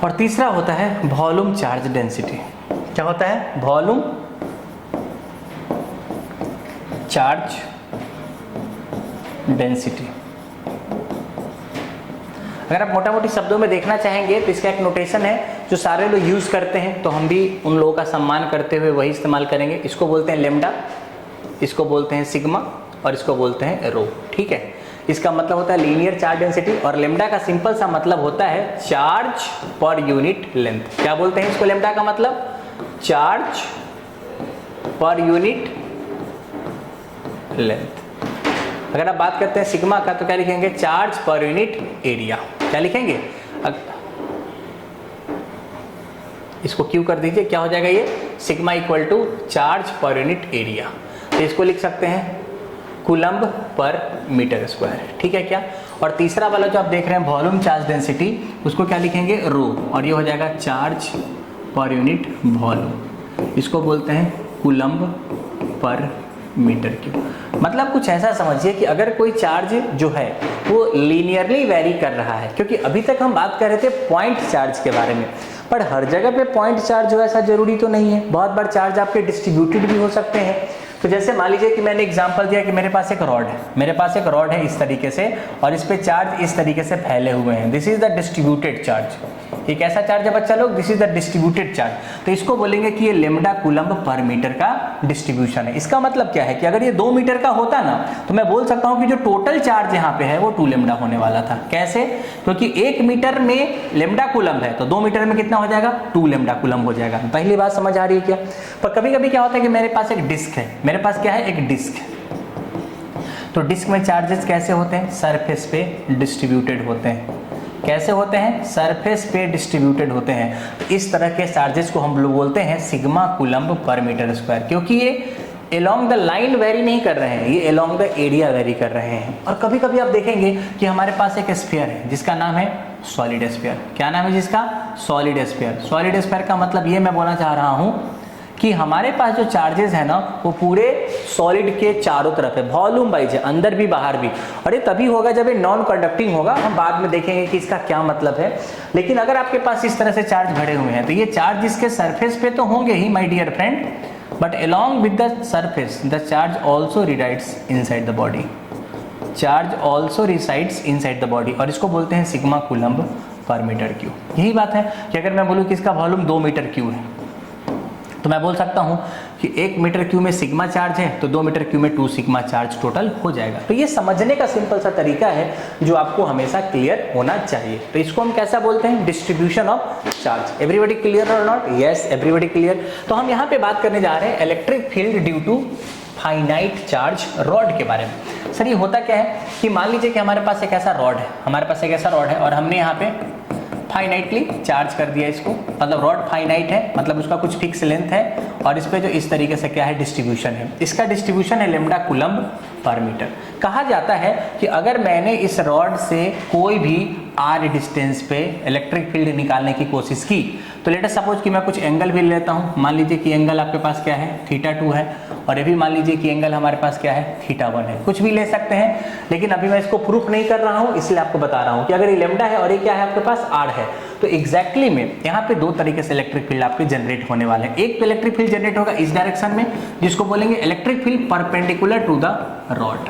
और तीसरा होता है वॉल्यूम चार्ज डेंसिटी। क्या होता है? Volume charge density. अगर आप मोटा मोटी शब्दों में देखना चाहेंगे तो इसका एक नोटेशन है जो सारे लोग यूज करते हैं, तो हम भी उन लोगों का सम्मान करते हुए वही इस्तेमाल करेंगे। इसको बोलते हैं लेमडा, इसको बोलते हैं सिग्मा और इसको बोलते हैं रो। ठीक है, इसका मतलब होता है लीनियर चार्ज डेंसिटी और लेमडा का सिंपल सा मतलब होता है चार्ज पर यूनिट लेंथ। क्या बोलते हैं इसको? लेमडा का मतलब चार्ज पर यूनिट लेंथ। अगर आप बात करते हैं सिग्मा का तो क्या लिखेंगे? Charge per unit area. क्या लिखेंगे? इसको क्यू कर दीजिए, क्या हो जाएगा ये? Sigma equal to charge per unit area. तो इसको लिख सकते हैं कूलम्ब पर मीटर स्क्वायर। ठीक है क्या? और तीसरा वाला जो आप देख रहे हैं वॉल्यूम चार्ज डेंसिटी, उसको क्या लिखेंगे? रो, और ये हो जाएगा चार्ज पर यूनिट वॉल्यूम। इसको बोलते हैं कूलम्ब पर मीटर क्यूब। मतलब कुछ ऐसा समझिए कि अगर कोई चार्ज जो है वो लीनियरली वेरी कर रहा है, क्योंकि अभी तक हम बात कर रहे थे पॉइंट चार्ज के बारे में, पर हर जगह पे पॉइंट चार्ज हो ऐसा जरूरी तो नहीं है। बहुत बार चार्ज आपके डिस्ट्रीब्यूटेड भी हो सकते हैं। तो जैसे मान लीजिए कि मैंने एग्जांपल दिया कि मेरे पास एक रॉड है, मेरे पास एक रॉड है इस तरीके से और इस पे चार्ज इस तरीके से फैले हुए हैं। This is the distributed charge. एक ऐसा चार्ज है बच्चा लोग, this is the distributed charge. तो इसको बोलेंगे कि ये लेमडा कूलम्ब पर मीटर का डिस्ट्रीब्यूशन है। इसका मतलब क्या है कि अगर ये 2 मीटर का होता ना तो मैं बोल सकता हूं कि जो टोटल चार्ज यहाँ पे है वो 2 लेमडा होने वाला था। कैसे? क्योंकि 1 मीटर में लेमडा कूलम्ब है तो 2 मीटर में कितना हो जाएगा? 2 लेमडा कूलम्ब हो जाएगा। पहली बात समझ आ रही है क्या? पर कभी कभी क्या होता है कि मेरे पास एक डिस्क है, मेरे पास क्या है? एक डिस्क। तो डिस्क में चार्जेस कैसे होते हैं? सरफेस पे डिस्ट्रीब्यूटेड होते हैं। कैसे होते हैं? सरफेस पे डिस्ट्रीब्यूटेड होते हैं। तो इस तरह के चार्जेस को हम लोग बोलते हैं sigma coulomb per metre square, क्योंकि ये अलोंग द लाइन वेरी नहीं कर रहे हैं, ये अलोंग द एरिया वेरी कर रहे हैं। और कभी कभी आप देखेंगे कि हमारे पास एक स्फीयर है जिसका नाम है सॉलिड स्फीयर। क्या नाम है जिसका? Solid sphere. सॉलिड स्फीयर का मतलब ये मैं बोलना चाह रहा हूं कि हमारे पास जो चार्जेस है ना वो पूरे सॉलिड के चारों तरफ है, वॉल्यूम वाइज है, अंदर भी बाहर भी। और ये तभी होगा जब ये नॉन कंडक्टिंग होगा। हम बाद में देखेंगे कि इसका क्या मतलब है। लेकिन अगर आपके पास इस तरह से चार्ज भरे हुए हैं तो ये चार्ज इसके सरफेस पे तो होंगे ही my dear friend, but along with the surface the charge also resides inside the body. Charge also resides inside the body और इसको बोलते हैं sigma coulomb per metre cube. यही बात है कि अगर मैं बोलूँ कि इसका वॉल्यूम 2 मीटर क्यूब है तो मैं बोल सकता हूं कि 1 मीटर क्यूब में सिग्मा चार्ज है तो 2 मीटर क्यूब में 2 सिग्मा चार्ज टोटल हो जाएगा। तो ये समझने का सिंपल सा तरीका है जो आपको हमेशा क्लियर होना चाहिए। तो इसको हम कैसा बोलते हैं? Distribution of charge. Everybody clear or not? Yes, everybody clear. तो हम यहाँ पे बात करने जा रहे हैं electric field due to finite charge rod के बारे में। सर ये होता क्या है कि मान लीजिए कि हमारे पास एक ऐसा रॉड है, हमारे पास एक ऐसा रॉड है और हमने यहाँ पे फाइनाइटली चार्ज कर दिया इसको, मतलब रॉड फाइनाइट है, मतलब उसका कुछ फिक्स लेंथ है और इस पे जो इस तरीके से क्या है? डिस्ट्रीब्यूशन है। इसका डिस्ट्रीब्यूशन है लेमडा कूलम्ब पर मीटर। कहा जाता है कि अगर मैंने इस रॉड से कोई भी r डिस्टेंस पे इलेक्ट्रिक फील्ड निकालने की कोशिश की तो लेट अस सपोज कि मैं कुछ एंगल भी लेता हूं। मान लीजिए कि एंगल आपके पास क्या है? θ2 है और ये भी मान लीजिए कि एंगल हमारे पास क्या है? θ1 है। कुछ भी ले सकते हैं, लेकिन अभी मैं इसको प्रूफ नहीं कर रहा हूं, इसलिए आपको बता रहा हूं कि अगर ये लेमडा है और ये क्या है आपके पास? r है, तो एग्जैक्टली में यहाँ पे 2 तरीके से इलेक्ट्रिक फील्ड आपके जनरेट होने वाले हैं। एक तो इलेक्ट्रिक फील्ड जनरेट होगा इस डायरेक्शन में जिसको बोलेंगे electric field perpendicular to the rod.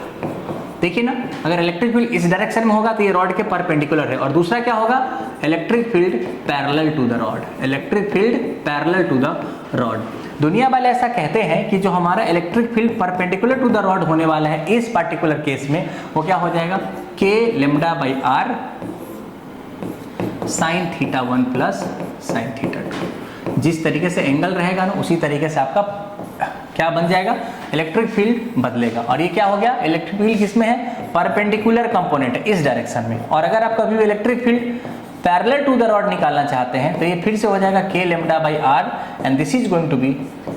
देखिए ना, अगर इलेक्ट्रिक फील्ड इस डायरेक्शन में होगा तो ये रॉड के परपेंडिकुलर है। और दूसरा क्या होगा? Electric field parallel to the rod. Electric field parallel to the rod. दुनिया वाले ऐसा कहते हैं कि जो हमारा electric field perpendicular to the rod होने वाला है इस पार्टिकुलर केस में वो क्या हो जाएगा? k lambda by r sine θ1 plus sine θ2। जिस तरीके से एंगल रहेगा ना उसी तरीके से आपका क्या बन जाएगा? इलेक्ट्रिक फील्ड बदलेगा। और ये क्या हो गया? इलेक्ट्रिक फील्ड किसमें है? परपेंडिकुलर कंपोनेंट है इस डायरेक्शन में। और अगर आप कभी भी electric field parallel to the rod निकालना चाहते हैं तो ये फिर से हो जाएगा k lambda by r and this is going to be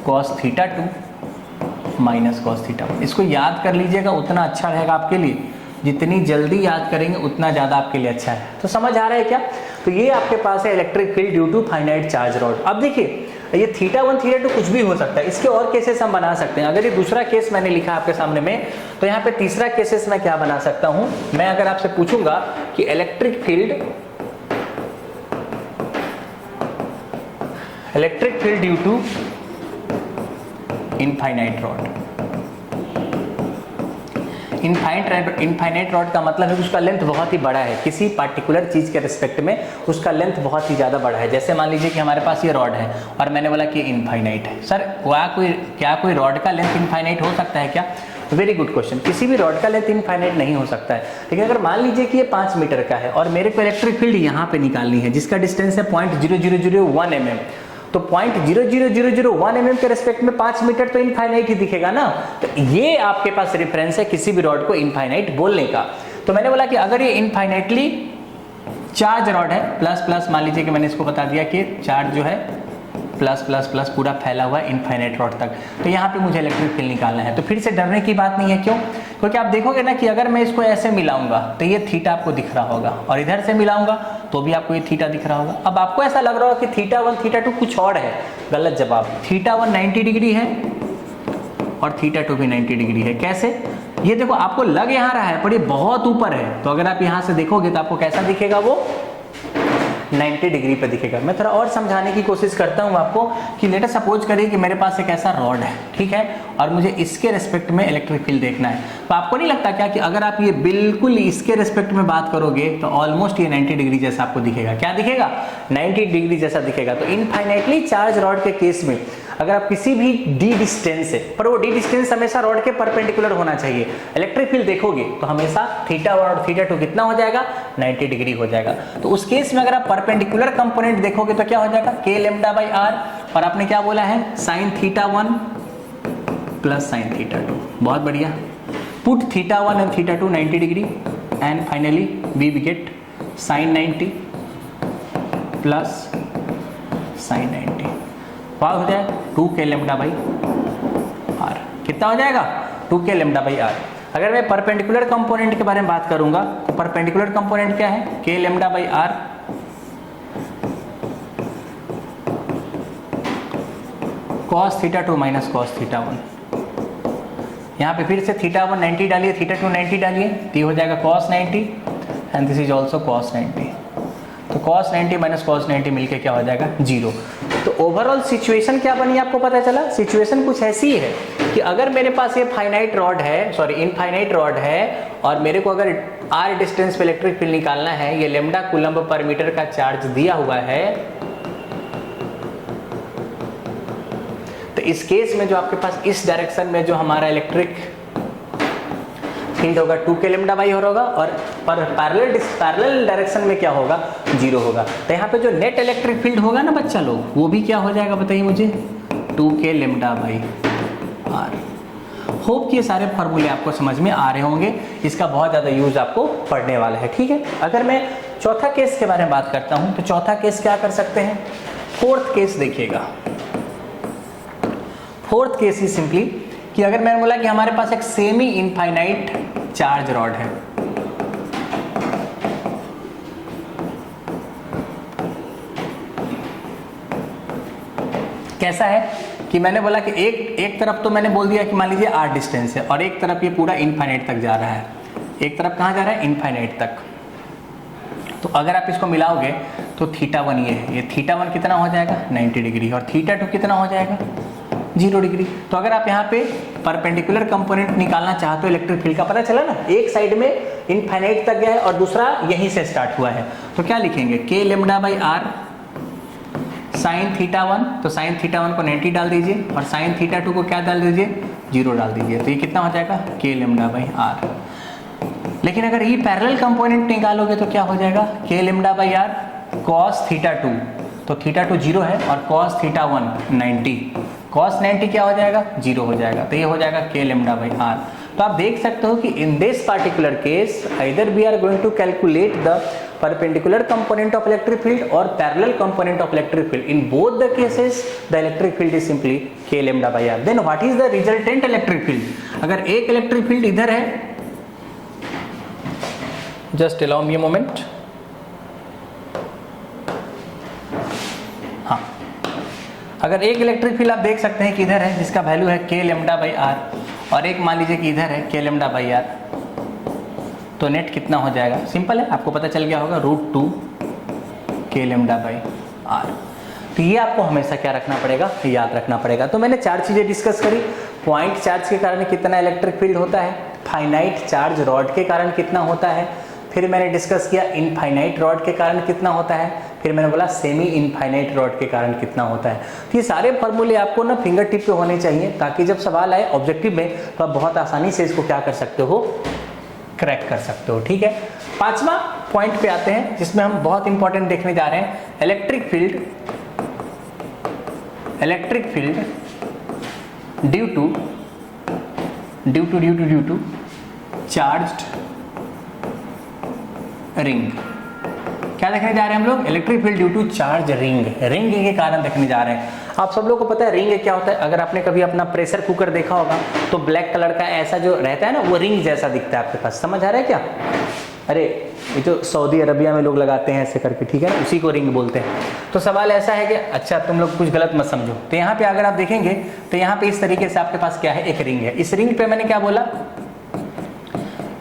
cos θ2 minus cos θ1। इसको याद कर लीजिएगा, उतना अच्छा रहेगा आपके लिए। जितनी जल्दी याद करेंगे उतना ज़्यादा आपके लिए अच्छा है। तो समझ आ रहा है क्या? तो ये आपके पास है electric field due to finite charge rod. अब देखिए ये θ1 θ2 कुछ भी हो सकता है, इसके और केसेस हम बना सकते हैं। अगर ये दूसरा केस मैंने लिखा आपके सामने में तो यहाँ पे तीसरा केसेस मैं क्या बना सकता हूँ? मैं अगर आपसे पूछूंगा कि electric field due to infinite rod, infinite rod का मतलब है कि उसका लेंथ बहुत ही बड़ा है, किसी पार्टिकुलर चीज़ के रिस्पेक्ट में उसका लेंथ बहुत ही ज़्यादा बड़ा है। जैसे मान लीजिए कि हमारे पास ये रॉड है और मैंने बोला कि इनफाइनाइट है। सर क्या कोई रॉड का लेंथ इनफाइनाइट हो सकता है क्या? Very good question. किसी भी रॉड का लेंथ इनफाइनाइट नहीं हो सकता है। लेकिन अगर मान लीजिए कि ये 5 मीटर का है और मेरे को इलेक्ट्रिक फील्ड यहाँ पे निकालनी है जिसका डिस्टेंस है 0.0001 mm, तो 0.00001 mm के रेस्पेक्ट में 5 मीटर तो इनफाइनाइट ही दिखेगा ना। तो ये आपके पास रेफरेंस है किसी भी रॉड को इनफाइनाइट बोलने का। तो मैंने बोला कि अगर ये इनफाइनाइटली चार्ज रॉड है, प्लस प्लस मान लीजिए कि मैंने इसको बता दिया कि चार्ज जो है प्लस प्लस प्लस पूरा फैला हुआ है इनफाइनाइट रॉड तक, तो यहाँ पे मुझे इलेक्ट्रिक फील्ड निकालना है। तो फिर से डरने की बात नहीं है। क्यों? क्योंकि आप देखोगे ना कि अगर मैं इसको ऐसे मिलाऊंगा तो ये थीटा आपको दिख रहा होगा और इधर से मिलाऊंगा तो भी आपको ये थीटा दिख रहा होगा। अब आपको ऐसा लग रहा होगा कि θ1 θ2 कुछ और है। गलत जवाब। θ1 90 डिग्री है और θ2 भी 90 डिग्री है। कैसे? ये देखो, आपको लग यहाँ रहा है पर ये बहुत ऊपर है, तो अगर आप यहाँ से देखोगे तो आपको कैसा दिखेगा? वो 90 डिग्री पे दिखेगा। मैं थोड़ा और समझाने की कोशिश करता हूँ आपको कि लेट अस सपोज करिए कि मेरे पास एक ऐसा रॉड है, ठीक है, और मुझे इसके रेस्पेक्ट में इलेक्ट्रिक फील्ड देखना है। तो आपको नहीं लगता क्या कि अगर आप ये बिल्कुल इसके रेस्पेक्ट में बात करोगे तो ऑलमोस्ट ये 90 डिग्री जैसा आपको दिखेगा? क्या दिखेगा? 90 डिग्री जैसा दिखेगा। तो इनफाइनाइटली चार्ज रॉड के केस में अगर आप किसी भी डी डिस्टेंस है, पर वो डी डिस्टेंस हमेशा रॉड के परपेंडिकुलर होना चाहिए, इलेक्ट्रिक फील्ड देखोगे तो हमेशा θ1 और θ2 कितना हो जाएगा? 90 डिग्री हो जाएगा। तो उस केस में अगर आप परपेंडिकुलर कंपोनेंट देखोगे तो क्या हो जाएगा? k लैम्डा बाई r, और आपने क्या बोला है? sin θ1 plus sin θ2। बहुत बढ़िया। Put θ1 and θ2 90 degree and finally we get sin 90 plus sin 90। क्या हो जाएगा? 2k lambda by r। कितना हो जाएगा? 2k lambda by r। अगर मैं परपेंडिकुलर कंपोनेंट के बारे में बात करूंगा तो परपेंडिकुलर कंपोनेंट क्या है? k lambda by r cos θ2 minus cos θ1। यहाँ पे फिर से θ1 90 डालिए, θ2 90 डालिए, तो ये हो जाएगा cos 90 and this is also cos 90। तो cos 90 माइनस cos 90 मिलके क्या हो जाएगा? 0। तो ओवरऑल सिचुएशन क्या बनी आपको पता चला? सिचुएशन कुछ ऐसी है कि अगर मेरे पास ये फाइनाइट रॉड है, सॉरी इनफाइनाइट रॉड है, और मेरे को अगर r डिस्टेंस पे इलेक्ट्रिक फील्ड निकालना है, ये लैम्डा कूलम्ब पर मीटर का चार्ज दिया हुआ है, तो इस केस में जो आपके पास इस डायरेक्शन में जो हमारा इलेक्ट्रिक फील्ड होगा 2k लैम्डा बाई होगा, और पर पैरेलल डायरेक्शन में क्या होगा? 0 होगा। तो यहाँ पे जो नेट इलेक्ट्रिक फील्ड होगा ना बच्चा लोग, वो भी क्या हो जाएगा बताइए मुझे? 2k lambda by r। Hope कि ये सारे फॉर्मूले आपको समझ में आ रहे होंगे। इसका बहुत ज़्यादा यूज आपको पढ़ने वाला है, ठीक है। अगर मैं चौथा केस के बारे में बात करता हूँ तो चौथा केस क्या कर सकते हैं? फोर्थ केस देखिएगा। फोर्थ केस इज सिंपली कि अगर मैंने बोला कि हमारे पास एक सेमी इनफाइनाइट चार्ज रॉड है, कैसा है कि मैंने बोला कि एक तरफ तो मैंने बोल दिया कि मान लीजिए r डिस्टेंस है और एक तरफ ये पूरा इनफाइनाइट तक जा रहा है। एक तरफ कहाँ जा रहा है? इनफाइनाइट तक। तो अगर आप इसको मिलाओगे तो θ1 ये है, ये θ1 कितना हो जाएगा? 90 डिग्री, और θ2 कितना हो जाएगा? 0 डिग्री। तो अगर आप यहाँ पे परपेंडिकुलर कंपोनेंट निकालना चाहते हो इलेक्ट्रिक फील्ड का, पता चला ना, एक साइड में इनफाइनाइट तक गया है और दूसरा यहीं से स्टार्ट हुआ है, तो क्या लिखेंगे? k lambda by r sin θ1, तो sin θ1 को 90 डाल दीजिए और sin θ2 को क्या डाल दीजिए? 0 डाल दीजिए। तो ये कितना हो जाएगा? k lambda by r। लेकिन अगर ये पैरेलल कंपोनेंट निकालोगे तो क्या हो जाएगा? k lambda by r cos θ2, तो θ2 0 है और cos θ1 90, cos 90 क्या हो जाएगा? 0 हो जाएगा। तो ये हो जाएगा k लैम्डा बाई r। तो आप देख सकते हो कि in this particular case either we are going to calculate the perpendicular component of electric field or parallel component of electric field. In both the cases the electric field is simply k lambda by r. Then what is the resultant electric field? अगर एक electric field इधर है, just allow me a moment, हाँ, अगर एक electric field आप देख सकते हैं कि इधर है जिसका वैल्यू है k लैम्डा बाई r, और एक मान लीजिए कि इधर है k लैम्डा बाई r, तो नेट कितना हो जाएगा? सिंपल है, आपको पता चल गया होगा, √2 k लैम्डा बाई r। तो ये आपको हमेशा क्या रखना पड़ेगा? याद रखना पड़ेगा। तो मैंने चार चीजें डिस्कस करी। पॉइंट चार्ज के कारण कितना इलेक्ट्रिक फील्ड होता है, फाइनाइट चार्ज रॉड के कारण कितना होता है, फिर मैंने डिस्कस किया इनफाइनाइट रॉड के कारण कितना होता है, फिर मैंने बोला सेमी इनफाइनाइट रॉड के कारण कितना होता है। तो ये सारे फॉर्मूले आपको ना फिंगर टिप पे होने चाहिए, ताकि जब सवाल आए ऑब्जेक्टिव में तो आप बहुत आसानी से इसको क्या कर सकते हो, क्रैक कर सकते हो। ठीक है, पांचवा पॉइंट पे आते हैं जिसमें हम बहुत इंपॉर्टेंट देखने जा रहे हैं, electric field due to charged ring. क्या देखने जा रहे हैं हम लोग, electric field due to charge ring के कारण देखने जा रहे हैं। आप सब लोग को पता है रिंग क्या होता है, अगर आपने कभी अपना प्रेशर कुकर देखा होगा तो ब्लैक कलर का ऐसा जो रहता है ना, वो रिंग जैसा दिखता है आपके पास, समझ आ रहा है क्या? अरे ये जो सऊदी अरबिया में लोग लगाते हैं ऐसे करके, ठीक है ना, उसी को रिंग बोलते हैं। तो सवाल ऐसा है कि अच्छा तुम लोग कुछ गलत मत समझो, तो यहाँ पे अगर आप देखेंगे तो यहाँ पे इस तरीके से आपके पास क्या है, एक रिंग है। इस रिंग पे मैंने क्या बोला,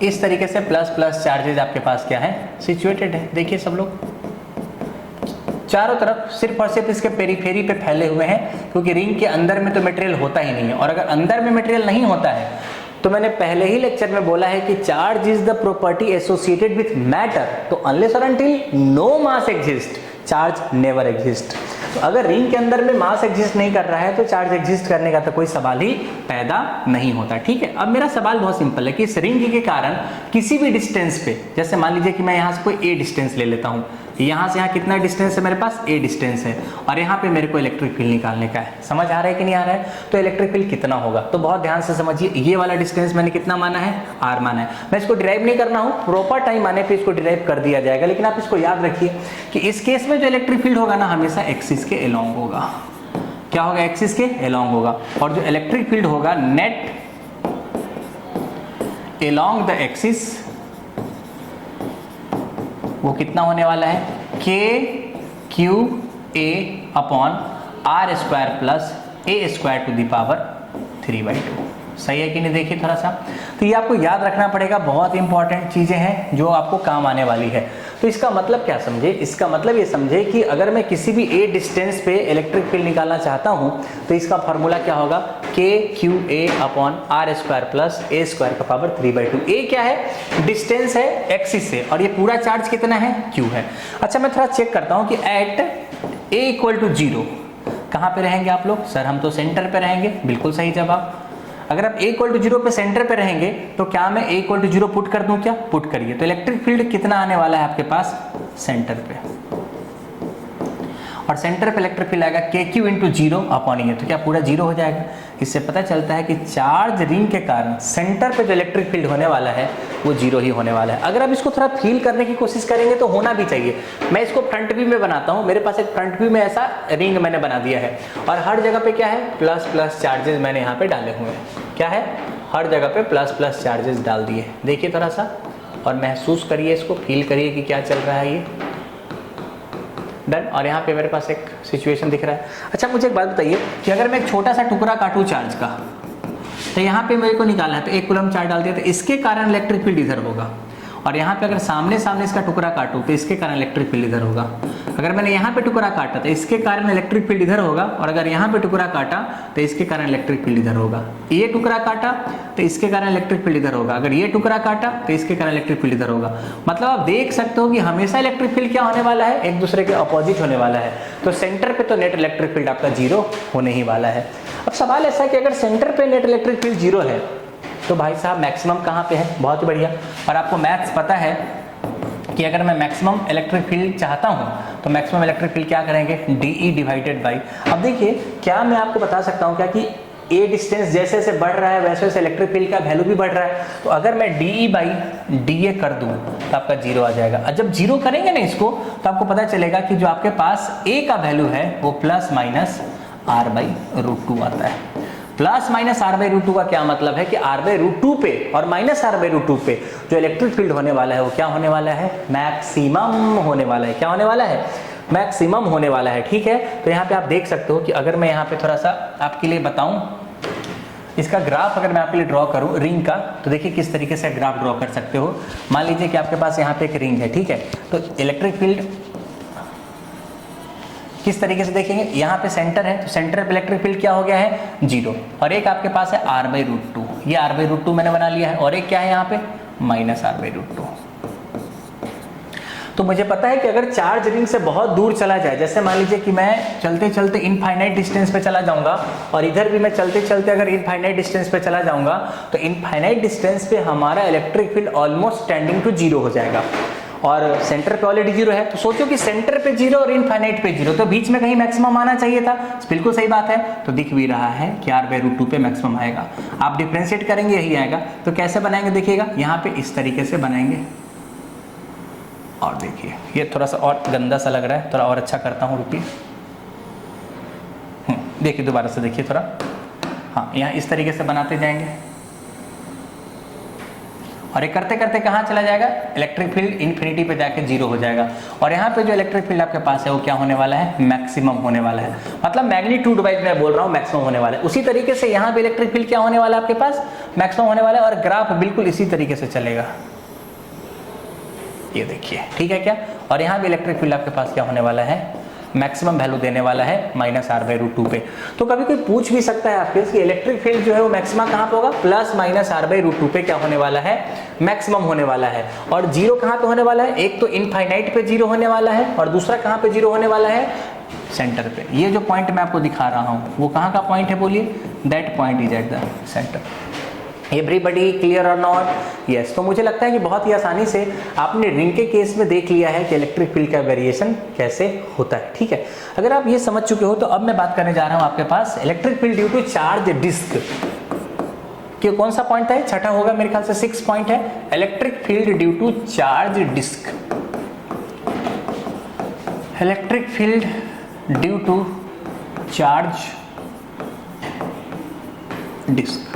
इस तरीके से प्लस प्लस चार्जेस आपके पास क्या है, सिचुएटेड है। देखिए सब लोग चारों तरफ सिर्फ और सिर्फ इसके पेरीफेरी पे फैले हुए हैं, क्योंकि रिंग के अंदर में तो मटेरियल होता ही नहीं है। और अगर अंदर में मटेरियल नहीं होता है तो मैंने पहले ही लेक्चर में बोला है कि charge is the property associated with matter, तो अनलेस और अनटिल नो मास एग्जिस्ट चार्ज नेवर एग्जिस्ट। तो अगर रिंग के अंदर में मास एग्जिस्ट नहीं कर रहा है तो चार्ज एग्जिस्ट करने का तो कोई सवाल ही पैदा नहीं होता। ठीक है, अब मेरा सवाल बहुत सिंपल है कि इस रिंग के कारण किसी भी डिस्टेंस पे, जैसे मान लीजिए कि मैं यहाँ से कोई ए डिस्टेंस ले लेता हूँ, यहाँ से यहाँ कितना डिस्टेंस है मेरे पास, ए डिस्टेंस है, और यहाँ पे मेरे को इलेक्ट्रिक फील्ड निकालने का है। समझ आ रहा है कि नहीं आ रहा है? तो इलेक्ट्रिक फील्ड कितना होगा, तो बहुत ध्यान से समझिए। ये वाला डिस्टेंस मैंने कितना माना है, आर माना है। मैं इसको डिराइव नहीं करना हूँ, प्रॉपर टाइम आने पे इसको डिराइव कर दिया जाएगा, लेकिन आप इसको याद रखिए कि इस केस में जो इलेक्ट्रिक फील्ड होगा ना, हमेशा एक्सिस के अलोंग होगा। क्या होगा, एक्सिस के अलोंग होगा। और जो इलेक्ट्रिक फील्ड होगा नेट अलोंग द एक्सिस, वो कितना होने वाला है, k q a upon r square plus a square to the power 3/2। सही है कि नहीं? देखिए थोड़ा सा, तो ये आपको याद रखना पड़ेगा, बहुत इंपॉर्टेंट चीजें हैं जो आपको काम आने वाली है। तो इसका मतलब क्या समझे, इसका मतलब ये समझे कि अगर मैं किसी भी ए डिस्टेंस पे इलेक्ट्रिक फील्ड निकालना चाहता हूं तो इसका फॉर्मूला क्या होगा, k q a upon r square plus a square का पावर 3/2। ए क्या है, डिस्टेंस है एक्सिस से, और ये पूरा चार्ज कितना है, क्यू है। अच्छा मैं थोड़ा चेक करता हूं कि एट ए इक्वल टू 0 कहां पे रहेंगे आप लोग, सर हम तो सेंटर पे रहेंगे। बिल्कुल सही जवाब। अगर आप a इक्वल टू 0 पे सेंटर पे रहेंगे तो क्या मैं a इक्वल टू 0 पुट कर दूं, क्या पुट करिए। तो इलेक्ट्रिक फील्ड कितना आने वाला है आपके पास, सेंटर पे, और सेंटर पे इलेक्ट्रिक फील्ड आएगा के क्यू इंटू 0 अपॉन ये, तो क्या पूरा 0 हो जाएगा। इससे पता चलता है कि चार्ज रिंग के कारण सेंटर पे जो इलेक्ट्रिक फील्ड होने वाला है वो 0 ही होने वाला है। अगर आप इसको थोड़ा फील करने की कोशिश करेंगे तो होना भी चाहिए। मैं इसको फ्रंट व्यू में बनाता हूँ, मेरे पास एक फ्रंट व्यू में ऐसा रिंग मैंने बना दिया है, और हर जगह पे क्या है, प्लस प्लस चार्जेस मैंने यहाँ पे डाले हुए हैं। क्या है, हर जगह पे प्लस प्लस चार्जेस डाल दिए। देखिए थोड़ा सा और महसूस करिए, इसको फील करिए कि क्या चल रहा है ये। डन। और यहाँ पे मेरे पास एक सिचुएशन दिख रहा है। अच्छा मुझे एक बात बताइए कि अगर मैं एक छोटा सा टुकड़ा काटूं चार्ज का, तो यहाँ पे मेरे को निकालना है, तो 1 कूलम चार्ज डाल दिया तो इसके कारण इलेक्ट्रिक फील्ड इधर होगा, और यहाँ पे अगर सामने सामने इसका टुकड़ा काटूं तो इसके कारण इलेक्ट्रिक फील्ड इधर होगा। अगर मैंने यहाँ पे टुकड़ा काटा तो इसके कारण इलेक्ट्रिक फील्ड इधर होगा, और अगर यहाँ पे टुकड़ा काटा तो इसके कारण इलेक्ट्रिक फील्ड इधर होगा। ये टुकड़ा काटा तो इसके कारण इलेक्ट्रिक फील्ड इधर होगा, अगर ये टुकड़ा काटा तो इसके कारण इलेक्ट्रिक फील्ड इधर होगा। मतलब आप देख सकते हो कि हमेशा इलेक्ट्रिक फील्ड क्या होने वाला है, एक दूसरे के अपोजिट होने वाला है। तो सेंटर पे तो नेट इलेक्ट्रिक फील्ड आपका 0 होने ही वाला है। अब सवाल ऐसा है कि अगर सेंटर पे नेट इलेक्ट्रिक फील्ड 0 है तो भाई साहब मैक्सिमम कहाँ पे है, बहुत ही बढ़िया। और आपको मैथ्स पता है कि अगर मैं मैक्सिमम इलेक्ट्रिक फील्ड चाहता हूं तो मैक्सिमम इलेक्ट्रिक फील्ड क्या करेंगे, DE डिवाइडेड बाई। अब देखिए क्या मैं आपको बता सकता हूं क्या कि ए डिस्टेंस जैसे जैसे बढ़ रहा है वैसे वैसे इलेक्ट्रिक फील्ड का वैल्यू भी बढ़ रहा है। तो अगर मैं DE बाई DA कर दूं तो आपका 0 आ जाएगा। और जब 0 करेंगे ना इसको तो आपको पता चलेगा कि जो आपके पास A का वैल्यू है वो प्लस माइनस r/√2 आता है। प्लस माइनस r/√2 का क्या मतलब है कि r/√2 पे और माइनस r/√2 पे जो इलेक्ट्रिक फील्ड होने वाला है वो क्या होने वाला है, मैक्सिमम होने वाला है। क्या होने वाला है, मैक्सिमम होने वाला है। ठीक है, तो यहाँ पे आप देख सकते हो कि अगर मैं यहाँ पे थोड़ा सा आपके लिए बताऊं, इसका ग्राफ अगर मैं आपके लिए ड्रॉ करूं रिंग का, तो देखिए किस तरीके से ग्राफ ड्रॉ कर सकते हो। मान लीजिए कि आपके पास यहाँ पे एक रिंग है, ठीक है, तो इलेक्ट्रिक फील्ड किस तरीके से देखेंगे, यहाँ पे सेंटर है तो सेंटर पे इलेक्ट्रिक फील्ड क्या हो गया है 0, और एक आपके पास है r/√2, ये r/√2 मैंने बना लिया है, और एक क्या है यहाँ पे -r/√2। तो मुझे पता है कि अगर चार्ज रिंग से बहुत दूर चला जाए, जैसे मान लीजिए कि मैं चलते चलते इनफाइनाइट डिस्टेंस पे चला जाऊंगा, और इधर भी मैं चलते चलते अगर इनफाइनाइट डिस्टेंस पे चला जाऊंगा, तो इनफाइनाइट डिस्टेंस पे हमारा electric field almost tending to 0 हो जाएगा, और सेंटर पे ऑलरेडी 0 है, तो सोचो कि सेंटर पे 0 और इनफाइनाइट पे 0, तो बीच में कहीं मैक्सिमम आना चाहिए था, बिल्कुल सही बात है। तो दिख भी रहा है कि r/√2 पे मैक्सिमम आएगा। आप डिफरेंशिएट करेंगे यही आएगा। तो कैसे बनाएंगे देखिएगा, यहाँ पे इस तरीके से बनाएंगे, और देखिए ये थोड़ा सा और गंदा सा लग रहा है, थोड़ा और अच्छा करता हूँ, रुकिए। देखिए दोबारा से देखिए थोड़ा, हाँ यहाँ इस तरीके से बनाते जाएंगे, और ये करते करते कहाँ चला जाएगा, इलेक्ट्रिक फील्ड इन्फिनिटी पे जाके 0 हो जाएगा, और यहाँ पे जो इलेक्ट्रिक फील्ड आपके पास है वो क्या होने वाला है, मैक्सिमम होने वाला है। मतलब मैग्नीट्यूड वाइज मैं बोल रहा हूँ मैक्सिमम होने वाला है। उसी तरीके से यहाँ पे इलेक्ट्रिक फील्ड क्या होने वाला है आपके पास, मैक्सिमम होने वाला है, और ग्राफ बिल्कुल इसी तरीके से चलेगा, ये देखिए, ठीक है क्या। और यहाँ भी इलेक्ट्रिक फील्ड आपके पास क्या होने वाला है, मैक्सिमम वैल्यू देने वाला है -r/√2 पे। तो कभी कोई पूछ भी सकता है आपके कि इलेक्ट्रिक फील्ड जो है वो मैक्सिमम कहाँ पे होगा, +-r/√2 पे क्या होने वाला है, मैक्सिमम होने वाला है। और 0 कहाँ पे होने वाला है, एक तो इनफाइनाइट पे 0 होने वाला है, और दूसरा कहाँ पे 0 होने वाला है, सेंटर पे। ये जो पॉइंट मैं आपको दिखा रहा हूँ वो कहाँ का पॉइंट है, बोलिए, that point is at the centre. Everybody clear or not, yes. तो मुझे लगता है कि बहुत ही आसानी से आपने रिंग के केस में देख लिया है कि इलेक्ट्रिक फील्ड का वेरिएशन कैसे होता है, ठीक है। अगर आप ये समझ चुके हो तो अब मैं बात करने जा रहा हूं आपके पास electric field due to charge disc कि कौन सा पॉइंट है, छठा होगा मेरे ख्याल से, 6 पॉइंट है, electric field due to charge disc. Electric field due to charge disc,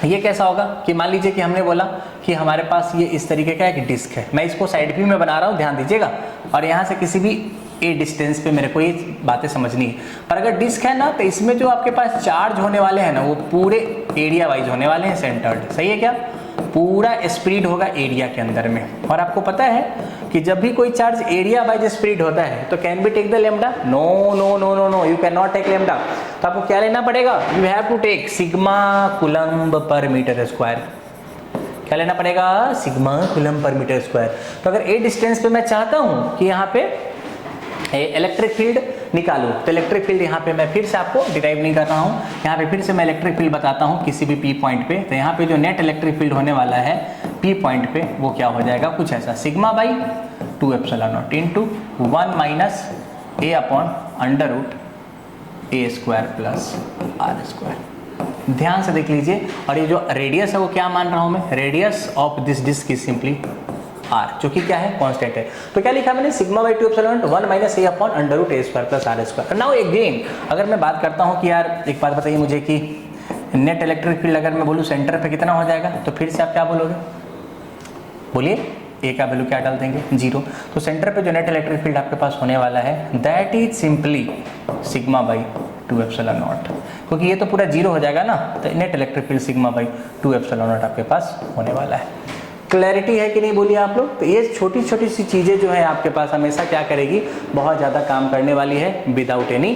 ये कैसा होगा कि मान लीजिए कि हमने बोला कि हमारे पास ये इस तरीके का एक डिस्क है, मैं इसको साइड व्यू में बना रहा हूँ, ध्यान दीजिएगा, और यहाँ से किसी भी ए डिस्टेंस पे मेरे को ये बातें समझनी है। पर अगर डिस्क है ना, तो इसमें जो आपके पास चार्ज होने वाले हैं ना, वो पूरे एरिया वाइज होने वाले हैं, सेंटर्ड, सही है क्या, पूरा स्प्रेड होगा एरिया के अंदर में। और आपको पता है कि जब भी कोई चार्ज एरिया वाइज स्प्रेड होता है तो can be take the lambda, no no no no no, you can not take lambda. तो आपको क्या लेना पड़ेगा, you have to take sigma coulomb per metre square. क्या लेना पड़ेगा, sigma coulomb per metre square. तो अगर ए डिस्टेंस पे मैं चाहता हूं कि यहाँ पे इलेक्ट्रिक फील्ड निकालूं, तो इलेक्ट्रिक फील्ड यहाँ पे मैं फिर से आपको डिराइव नहीं कर रहा हूँ, यहाँ पे फिर से मैं इलेक्ट्रिक फील्ड बताता हूँ किसी भी पी पॉइंट पे। तो यहाँ पे जो नेट इलेक्ट्रिक फील्ड होने वाला है पी पॉइंट पे वो क्या हो जाएगा, कुछ ऐसा, sigma by 2ε0 into 1 - a/√a² plus r²। ध्यान से देख लीजिए, और ये जो रेडियस है वो क्या मान रहा हूँ मैं, radius of this disc is simply r, जो कि क्या है, कांस्टेंट है। तो क्या लिखा मैंने, sigma by 2ε0 1 - a/√a² plus r²। Now again अगर मैं बात करता हूँ कि यार एक बात बताइए मुझे कि नेट इलेक्ट्रिक फील्ड अगर मैं बोलूँ सेंटर पे कितना हो जाएगा, तो फिर से आप क्या बोलोगे, बोलिए, ए का वैल्यू क्या डाल देंगे, 0। तो सेंटर पे जो नेट इलेक्ट्रिक फील्ड आपके पास होने वाला है that is simply sigma by 2ε0, क्योंकि ये तो पूरा 0 हो जाएगा ना, तो net electric field sigma by 2ε0 आपके पास होने वाला है। क्लैरिटी है कि नहीं, बोलिए आप लोग। तो ये छोटी छोटी सी चीज़ें जो है आपके पास हमेशा क्या करेगी, बहुत ज़्यादा काम करने वाली है, विदाउट एनी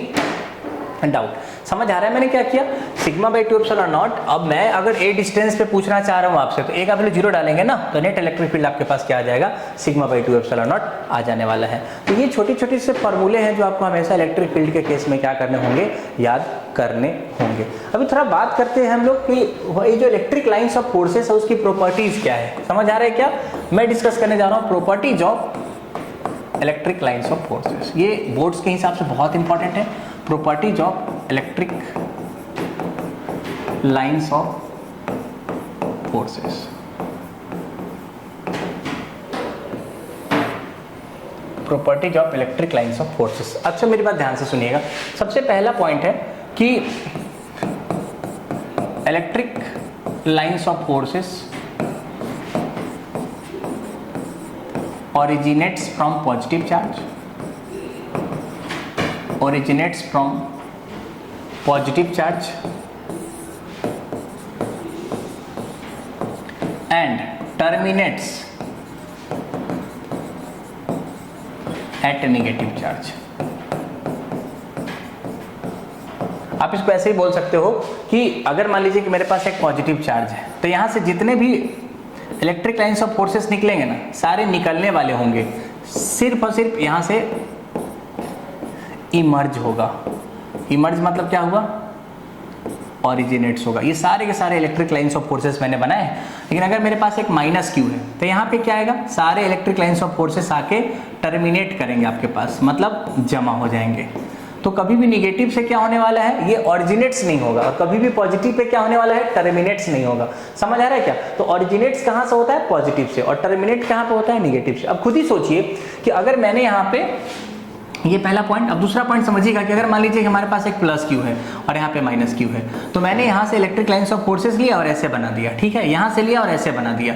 डाउट। समझ आ रहा है मैंने क्या किया, सिग्मा बाई 2ε0। अब मैं अगर ए डिस्टेंस पे पूछना चाह रहा हूँ आपसे, तो ए का वैल्यू 0 डालेंगे ना, तो नेट इलेक्ट्रिक फील्ड आपके पास क्या आ जाएगा, सिग्मा बाई 2ε0 आ जाने वाला है। तो ये छोटी छोटी से फॉर्मूले हैं जो आपको हमेशा इलेक्ट्रिक फील्ड के केस में क्या करने होंगे, याद करने होंगे। अभी थोड़ा बात करते हैं हम लोग कि ये जो इलेक्ट्रिक लाइन्स ऑफ फोर्सेस है उसकी प्रॉपर्टीज क्या है, समझ आ रहा है क्या। मैं डिस्कस करने जा रहा हूँ properties of electric lines of forces. ये बोर्ड्स के हिसाब से बहुत इंपॉर्टेंट है, properties of electric lines of forces. Properties of electric lines of forces. अच्छा मेरी बात ध्यान से सुनिएगा। सबसे पहला पॉइंट है कि electric lines of forces originates from positive charge, originates from positive charge and terminates at negative charge. आप इसको ऐसे ही बोल सकते हो कि अगर मान लीजिए कि मेरे पास एक पॉजिटिव चार्ज है, तो यहाँ से जितने भी इलेक्ट्रिक लाइंस ऑफ फोर्सेस निकलेंगे ना, सारे निकलने वाले होंगे, सिर्फ और सिर्फ यहाँ से इमर्ज होगा। इमर्ज मतलब क्या हुआ? ऑरिजिनेट्स होगा। ये सारे के सारे इलेक्ट्रिक लाइंस ऑफ फोर्सेस मैंने बनाए। लेकिन अगर मेरे पास एक माइनस क्यू है, तो यहाँ पे क्या आएगा? सारे इलेक्ट्रिक लाइंस ऑफ फोर्सेस आके टर्मिनेट करेंगे आपके पास, मतलब जमा हो जाएंगे। तो कभी भी निगेटिव से क्या होने वाला है? ये ऑरिजिनेट्स नहीं होगा, और कभी भी पॉजिटिव पे क्या होने वाला है? टर्मिनेट्स नहीं होगा। समझ आ रहा है क्या? तो ऑरिजिनेट्स कहाँ से होता है? पॉजिटिव से, और टर्मिनेट कहाँ पे होता है? निगेटिव से। अब खुद ही सोचिए कि अगर मैंने यहाँ पे ये पहला पॉइंट, अब दूसरा पॉइंट समझिएगा कि अगर मान लीजिए कि हमारे पास एक प्लस क्यू है और यहाँ पे माइनस क्यू है, तो मैंने यहाँ से इलेक्ट्रिक लाइंस ऑफ फोर्सेस लिया और ऐसे बना दिया, ठीक है? यहाँ से लिया और ऐसे बना दिया।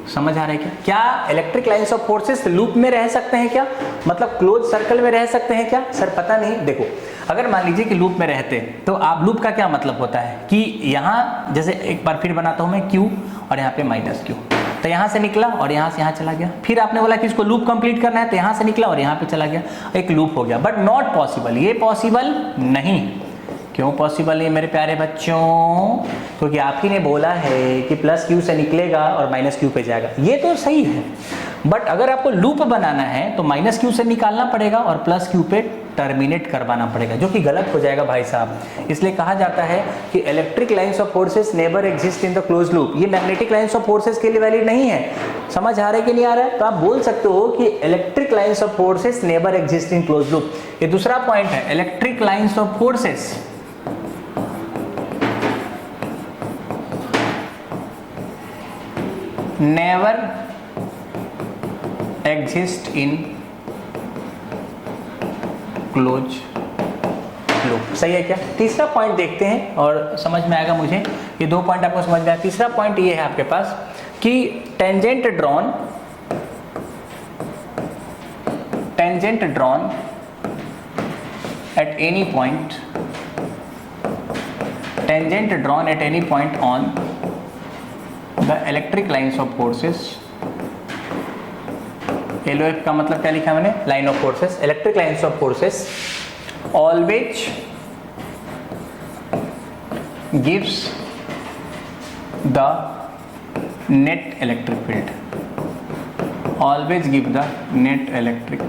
समझ आ रहा है क्या? क्या electric lines of forces loop में रह सकते हैं क्या? मतलब क्लोज सर्कल में रह सकते हैं क्या? सर पता नहीं। देखो, अगर मान लीजिए कि लूप में रहते, तो आप लूप का क्या मतलब होता है कि यहाँ जैसे एक बार फिर बनाता हूँ मैं क्यू और यहाँ पे माइनस क्यू, तो यहाँ से निकला और यहाँ से यहाँ चला गया। फिर आपने बोला कि इसको लूप कंप्लीट करना है, तो यहाँ से निकला और यहाँ पे चला गया, एक लूप हो गया। बट नॉट पॉसिबल, ये पॉसिबल नहीं। क्यों पॉसिबल नहीं मेरे प्यारे बच्चों? क्योंकि आप ही ने बोला है कि प्लस क्यू से निकलेगा और माइनस क्यू पे जाएगा। ये तो सही है, बट अगर आपको लूप बनाना है तो माइनस क्यू से निकालना पड़ेगा और प्लस क्यू पे टर्मिनेट करवाना पड़ेगा, जो कि गलत हो जाएगा भाई साहब। इसलिए कहा जाता है कि electric lines of forces never exist in the close loop. ये मैग्नेटिक लाइंस ऑफ फोर्सेस के लिए वैलिड नहीं है। समझ आ रहा है कि नहीं आ रहा है? तो आप बोल सकते हो कि electric lines of forces never exist in close loop. ये दूसरा पॉइंट है, electric lines of forces never exist in close loop. सही है क्या? तीसरा पॉइंट देखते हैं और समझ में आएगा मुझे। ये दो पॉइंट आपको समझ में आया। तीसरा पॉइंट ये है आपके पास कि tangent drawn at any point, tangent drawn at any point on the electric lines of forces. LOF का मतलब क्या लिखा मैंने? Line of forces. Electric lines of forces always gives the net electric field, always give the net electric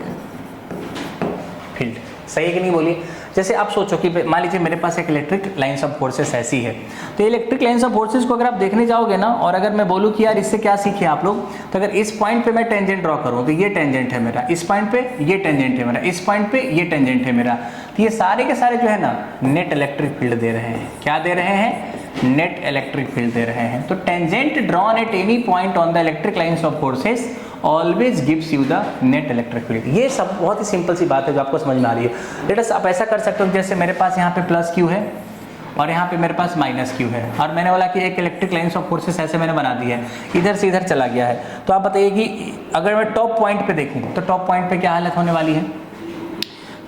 field. सही है कि नहीं बोलिए? जैसे आप सोचो कि मान लीजिए मेरे पास एक इलेक्ट्रिक लाइंस ऑफ फोर्सेस ऐसी है, तो इलेक्ट्रिक लाइंस ऑफ फोर्सेस को अगर आप देखने जाओगे ना, और अगर मैं बोलूँ कि यार इससे क्या सीखे आप लोग, तो अगर इस पॉइंट पे मैं टेंजेंट ड्रॉ करूँ तो ये टेंजेंट है मेरा, इस पॉइंट पे ये टेंजेंट है मेरा, इस पॉइंट पे ये टेंजेंट है मेरा, तो ये सारे के सारे जो है ना नेट इलेक्ट्रिक फील्ड दे रहे हैं। क्या दे रहे हैं? नेट इलेक्ट्रिक फील्ड दे रहे हैं। तो tangent drawn at any point on the electric lines of forces always gives you the net electric field. ये सब बहुत ही सिंपल सी बात है जो आपको समझ में आ रही है। लेट अस, आप ऐसा कर सकते हो जैसे मेरे पास यहाँ पे प्लस क्यू है और यहाँ पे मेरे पास माइनस क्यू है, और मैंने बोला कि एक इलेक्ट्रिक लाइंस ऑफ फोर्सेस ऐसे मैंने बना दिया है, इधर से इधर चला गया है। तो आप बताइए कि अगर मैं टॉप पॉइंट पे देखूँ तो टॉप पॉइंट पे क्या हालत होने वाली है?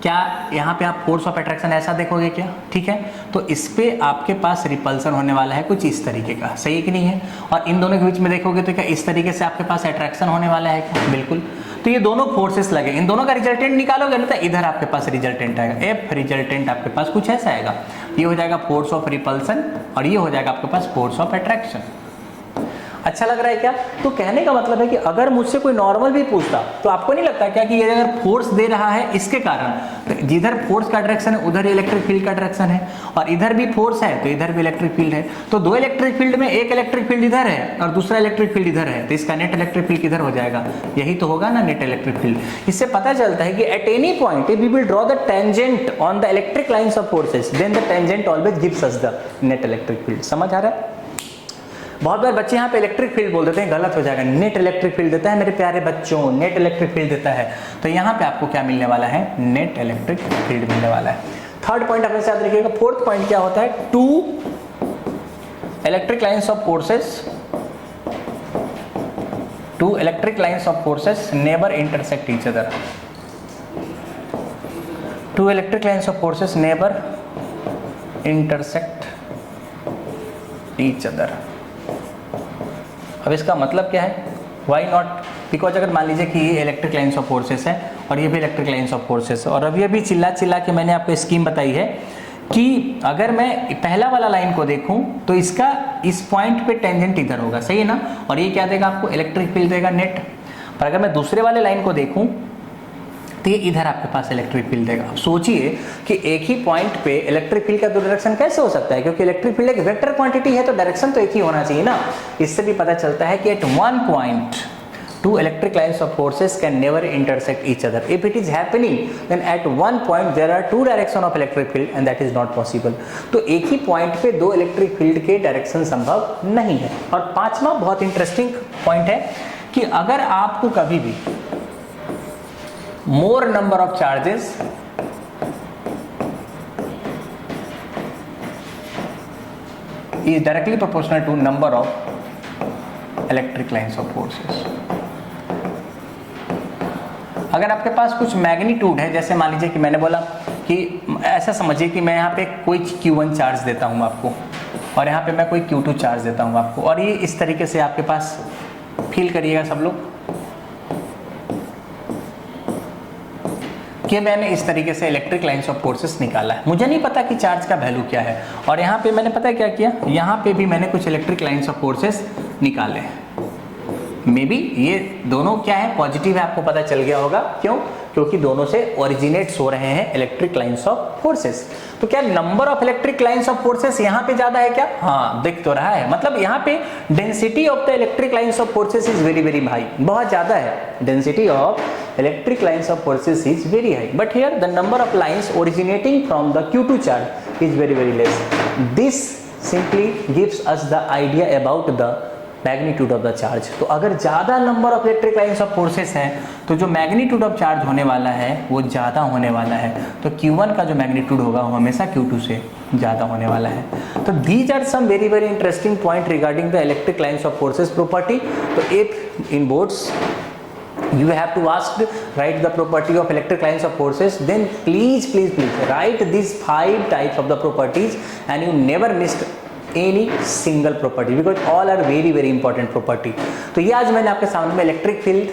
क्या यहाँ पे आप फोर्स ऑफ अट्रैक्शन ऐसा देखोगे क्या? ठीक है, तो इस पे आपके पास रिपल्सन होने वाला है कुछ इस तरीके का। सही है कि नहीं है? और इन दोनों के बीच में देखोगे तो क्या इस तरीके से आपके पास अट्रैक्शन होने वाला है क्या? बिल्कुल। तो ये दोनों फोर्सेस लगे, इन दोनों का रिजल्टेंट निकालोगे ना, तो इधर आपके पास रिजल्टेंट आएगा, एफ रिजल्टेंट आपके पास कुछ ऐसा आएगा। ये हो जाएगा फोर्स ऑफ रिपल्सन और ये हो जाएगा आपके पास फोर्स ऑफ अट्रैक्शन। अच्छा लग रहा है क्या? तो कहने का मतलब है कि अगर मुझसे कोई नॉर्मल भी पूछता तो आपको नहीं लगता क्या कि ये अगर फोर्स दे रहा है इसके कारण, तो जिधर फोर्स का डायरेक्शन है उधर इलेक्ट्रिक फील्ड का डायरेक्शन है, और इधर भी फोर्स है तो इधर भी इलेक्ट्रिक फील्ड है। तो दो इलेक्ट्रिक फील्ड में एक इलेक्ट्रिक फील्ड इधर है और दूसरा इलेक्ट्रिक फील्ड इधर है, तो इसका नेट इलेक्ट्रिक फील्ड किधर हो जाएगा? यही तो होगा ना, नेट इलेक्ट्रिक फील्ड। इससे पता चलता है कि at any point if we will draw the tangent on the electric lines of forces then the tangent always gives us the net electric field. समझ आ रहा है? बहुत बार बच्चे यहाँ पे इलेक्ट्रिक फील्ड बोल देते हैं, गलत हो जाएगा। नेट इलेक्ट्रिक फील्ड देता है मेरे प्यारे बच्चों, नेट इलेक्ट्रिक फील्ड देता है। तो यहाँ पे आपको क्या मिलने वाला है? नेट इलेक्ट्रिक फील्ड मिलने वाला है। थर्ड पॉइंट अपने साथ रखिएगा। फोर्थ पॉइंट क्या होता है? Two electric lines of forces, two electric lines of forces never intersect each other. Two electric lines of forces never intersect each other. अब इसका मतलब क्या है? Why not? बिकॉज अगर मान लीजिए कि ये इलेक्ट्रिक लाइंस ऑफ फोर्सेस है और ये भी इलेक्ट्रिक लाइंस ऑफ फोर्सेस। और अभी अभी चिल्ला चिल्ला के मैंने आपको स्कीम बताई है कि अगर मैं पहला वाला लाइन को देखूं तो इसका इस पॉइंट पे टेंजेंट इधर होगा, सही है ना, और ये क्या देगा आपको, इलेक्ट्रिक फील्ड देगा नेट। पर अगर मैं दूसरे वाले लाइन को देखूं तो ये इधर आपके पास इलेक्ट्रिक फील्ड देगा। सोचिए कि एक ही पॉइंट पे इलेक्ट्रिक फील्ड का दो डायरेक्शन कैसे हो सकता है, क्योंकि इलेक्ट्रिक फील्ड एक वेक्टर क्वांटिटी है तो डायरेक्शन तो एक ही होना चाहिए ना। इससे भी पता चलता है कि at one point two electric lines of forces can never intersect each other. If it is happening, then at one point there are two direction of electric field and that is not possible. तो एक ही point पे दो electric field के direction संभव नहीं है। और पांचवा बहुत इंटरेस्टिंग पॉइंट है कि अगर आपको कभी भी मोर number of charges is directly proportional to number of electric lines of forces. अगर आपके पास कुछ मैग्नीट्यूड है, जैसे मान लीजिए कि मैंने बोला कि ऐसा समझिए कि मैं यहाँ पे कोई Q1 चार्ज देता हूँ आपको और यहाँ पे मैं कोई Q2 चार्ज देता हूँ आपको, और ये इस तरीके से आपके पास फील करिएगा सब लोग कि मैंने इस तरीके से इलेक्ट्रिक लाइंस ऑफ फोर्सेस निकाला है। मुझे नहीं पता कि चार्ज का वैल्यू क्या है, और यहाँ पे मैंने पता है क्या किया, यहाँ पे भी मैंने कुछ इलेक्ट्रिक लाइंस ऑफ फोर्सेस निकाले। मे बी ये दोनों क्या है, पॉजिटिव है, आपको पता चल गया होगा। क्यों? क्योंकि दोनों से ओरिजिनेट्स हो रहे हैं इलेक्ट्रिक लाइंस ऑफ फोर्सेस। तो क्या number of electric lines of forces यहाँ पे ज्यादा है क्या? हाँ, दिख तो रहा है। मतलब यहाँ पे density of the electric lines of forces is very very high, बहुत ज्यादा है। Density of electric lines of forces is very high, but here the number of lines originating from the Q2 charge is very very less. This simply gives us the idea about the magnitude of the charge. तो अगर ज्यादा number of electric lines of forces हैं तो जो magnitude of charge होने वाला है वो ज्यादा होने वाला है। तो Q1 का जो मैग्नीट्यूड होगा वो हमेशा Q2 से ज्यादा होने वाला है। तो these are some very very interesting point regarding the electric lines of forces property. तो if in boards you have to ask, write the property of electric lines of forces, then please write these 5 types of the properties and you never missed any single property because all are very very important property. तो ये आज मैंने आपके सामने में electric field,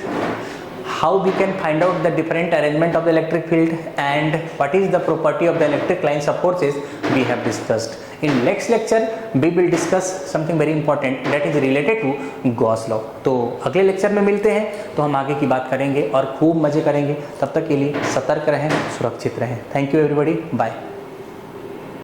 how we can find out the different arrangement of the electric field and what is the property of the electric lines of forces we have discussed. In next lecture we will discuss something very important that is related to Gauss law. तो अगले lecture में मिलते हैं, तो हम आगे की बात करेंगे और खूब मजे करेंगे। तब तक के लिए सतर्क रहें, सुरक्षित रहें। Thank you everybody, bye.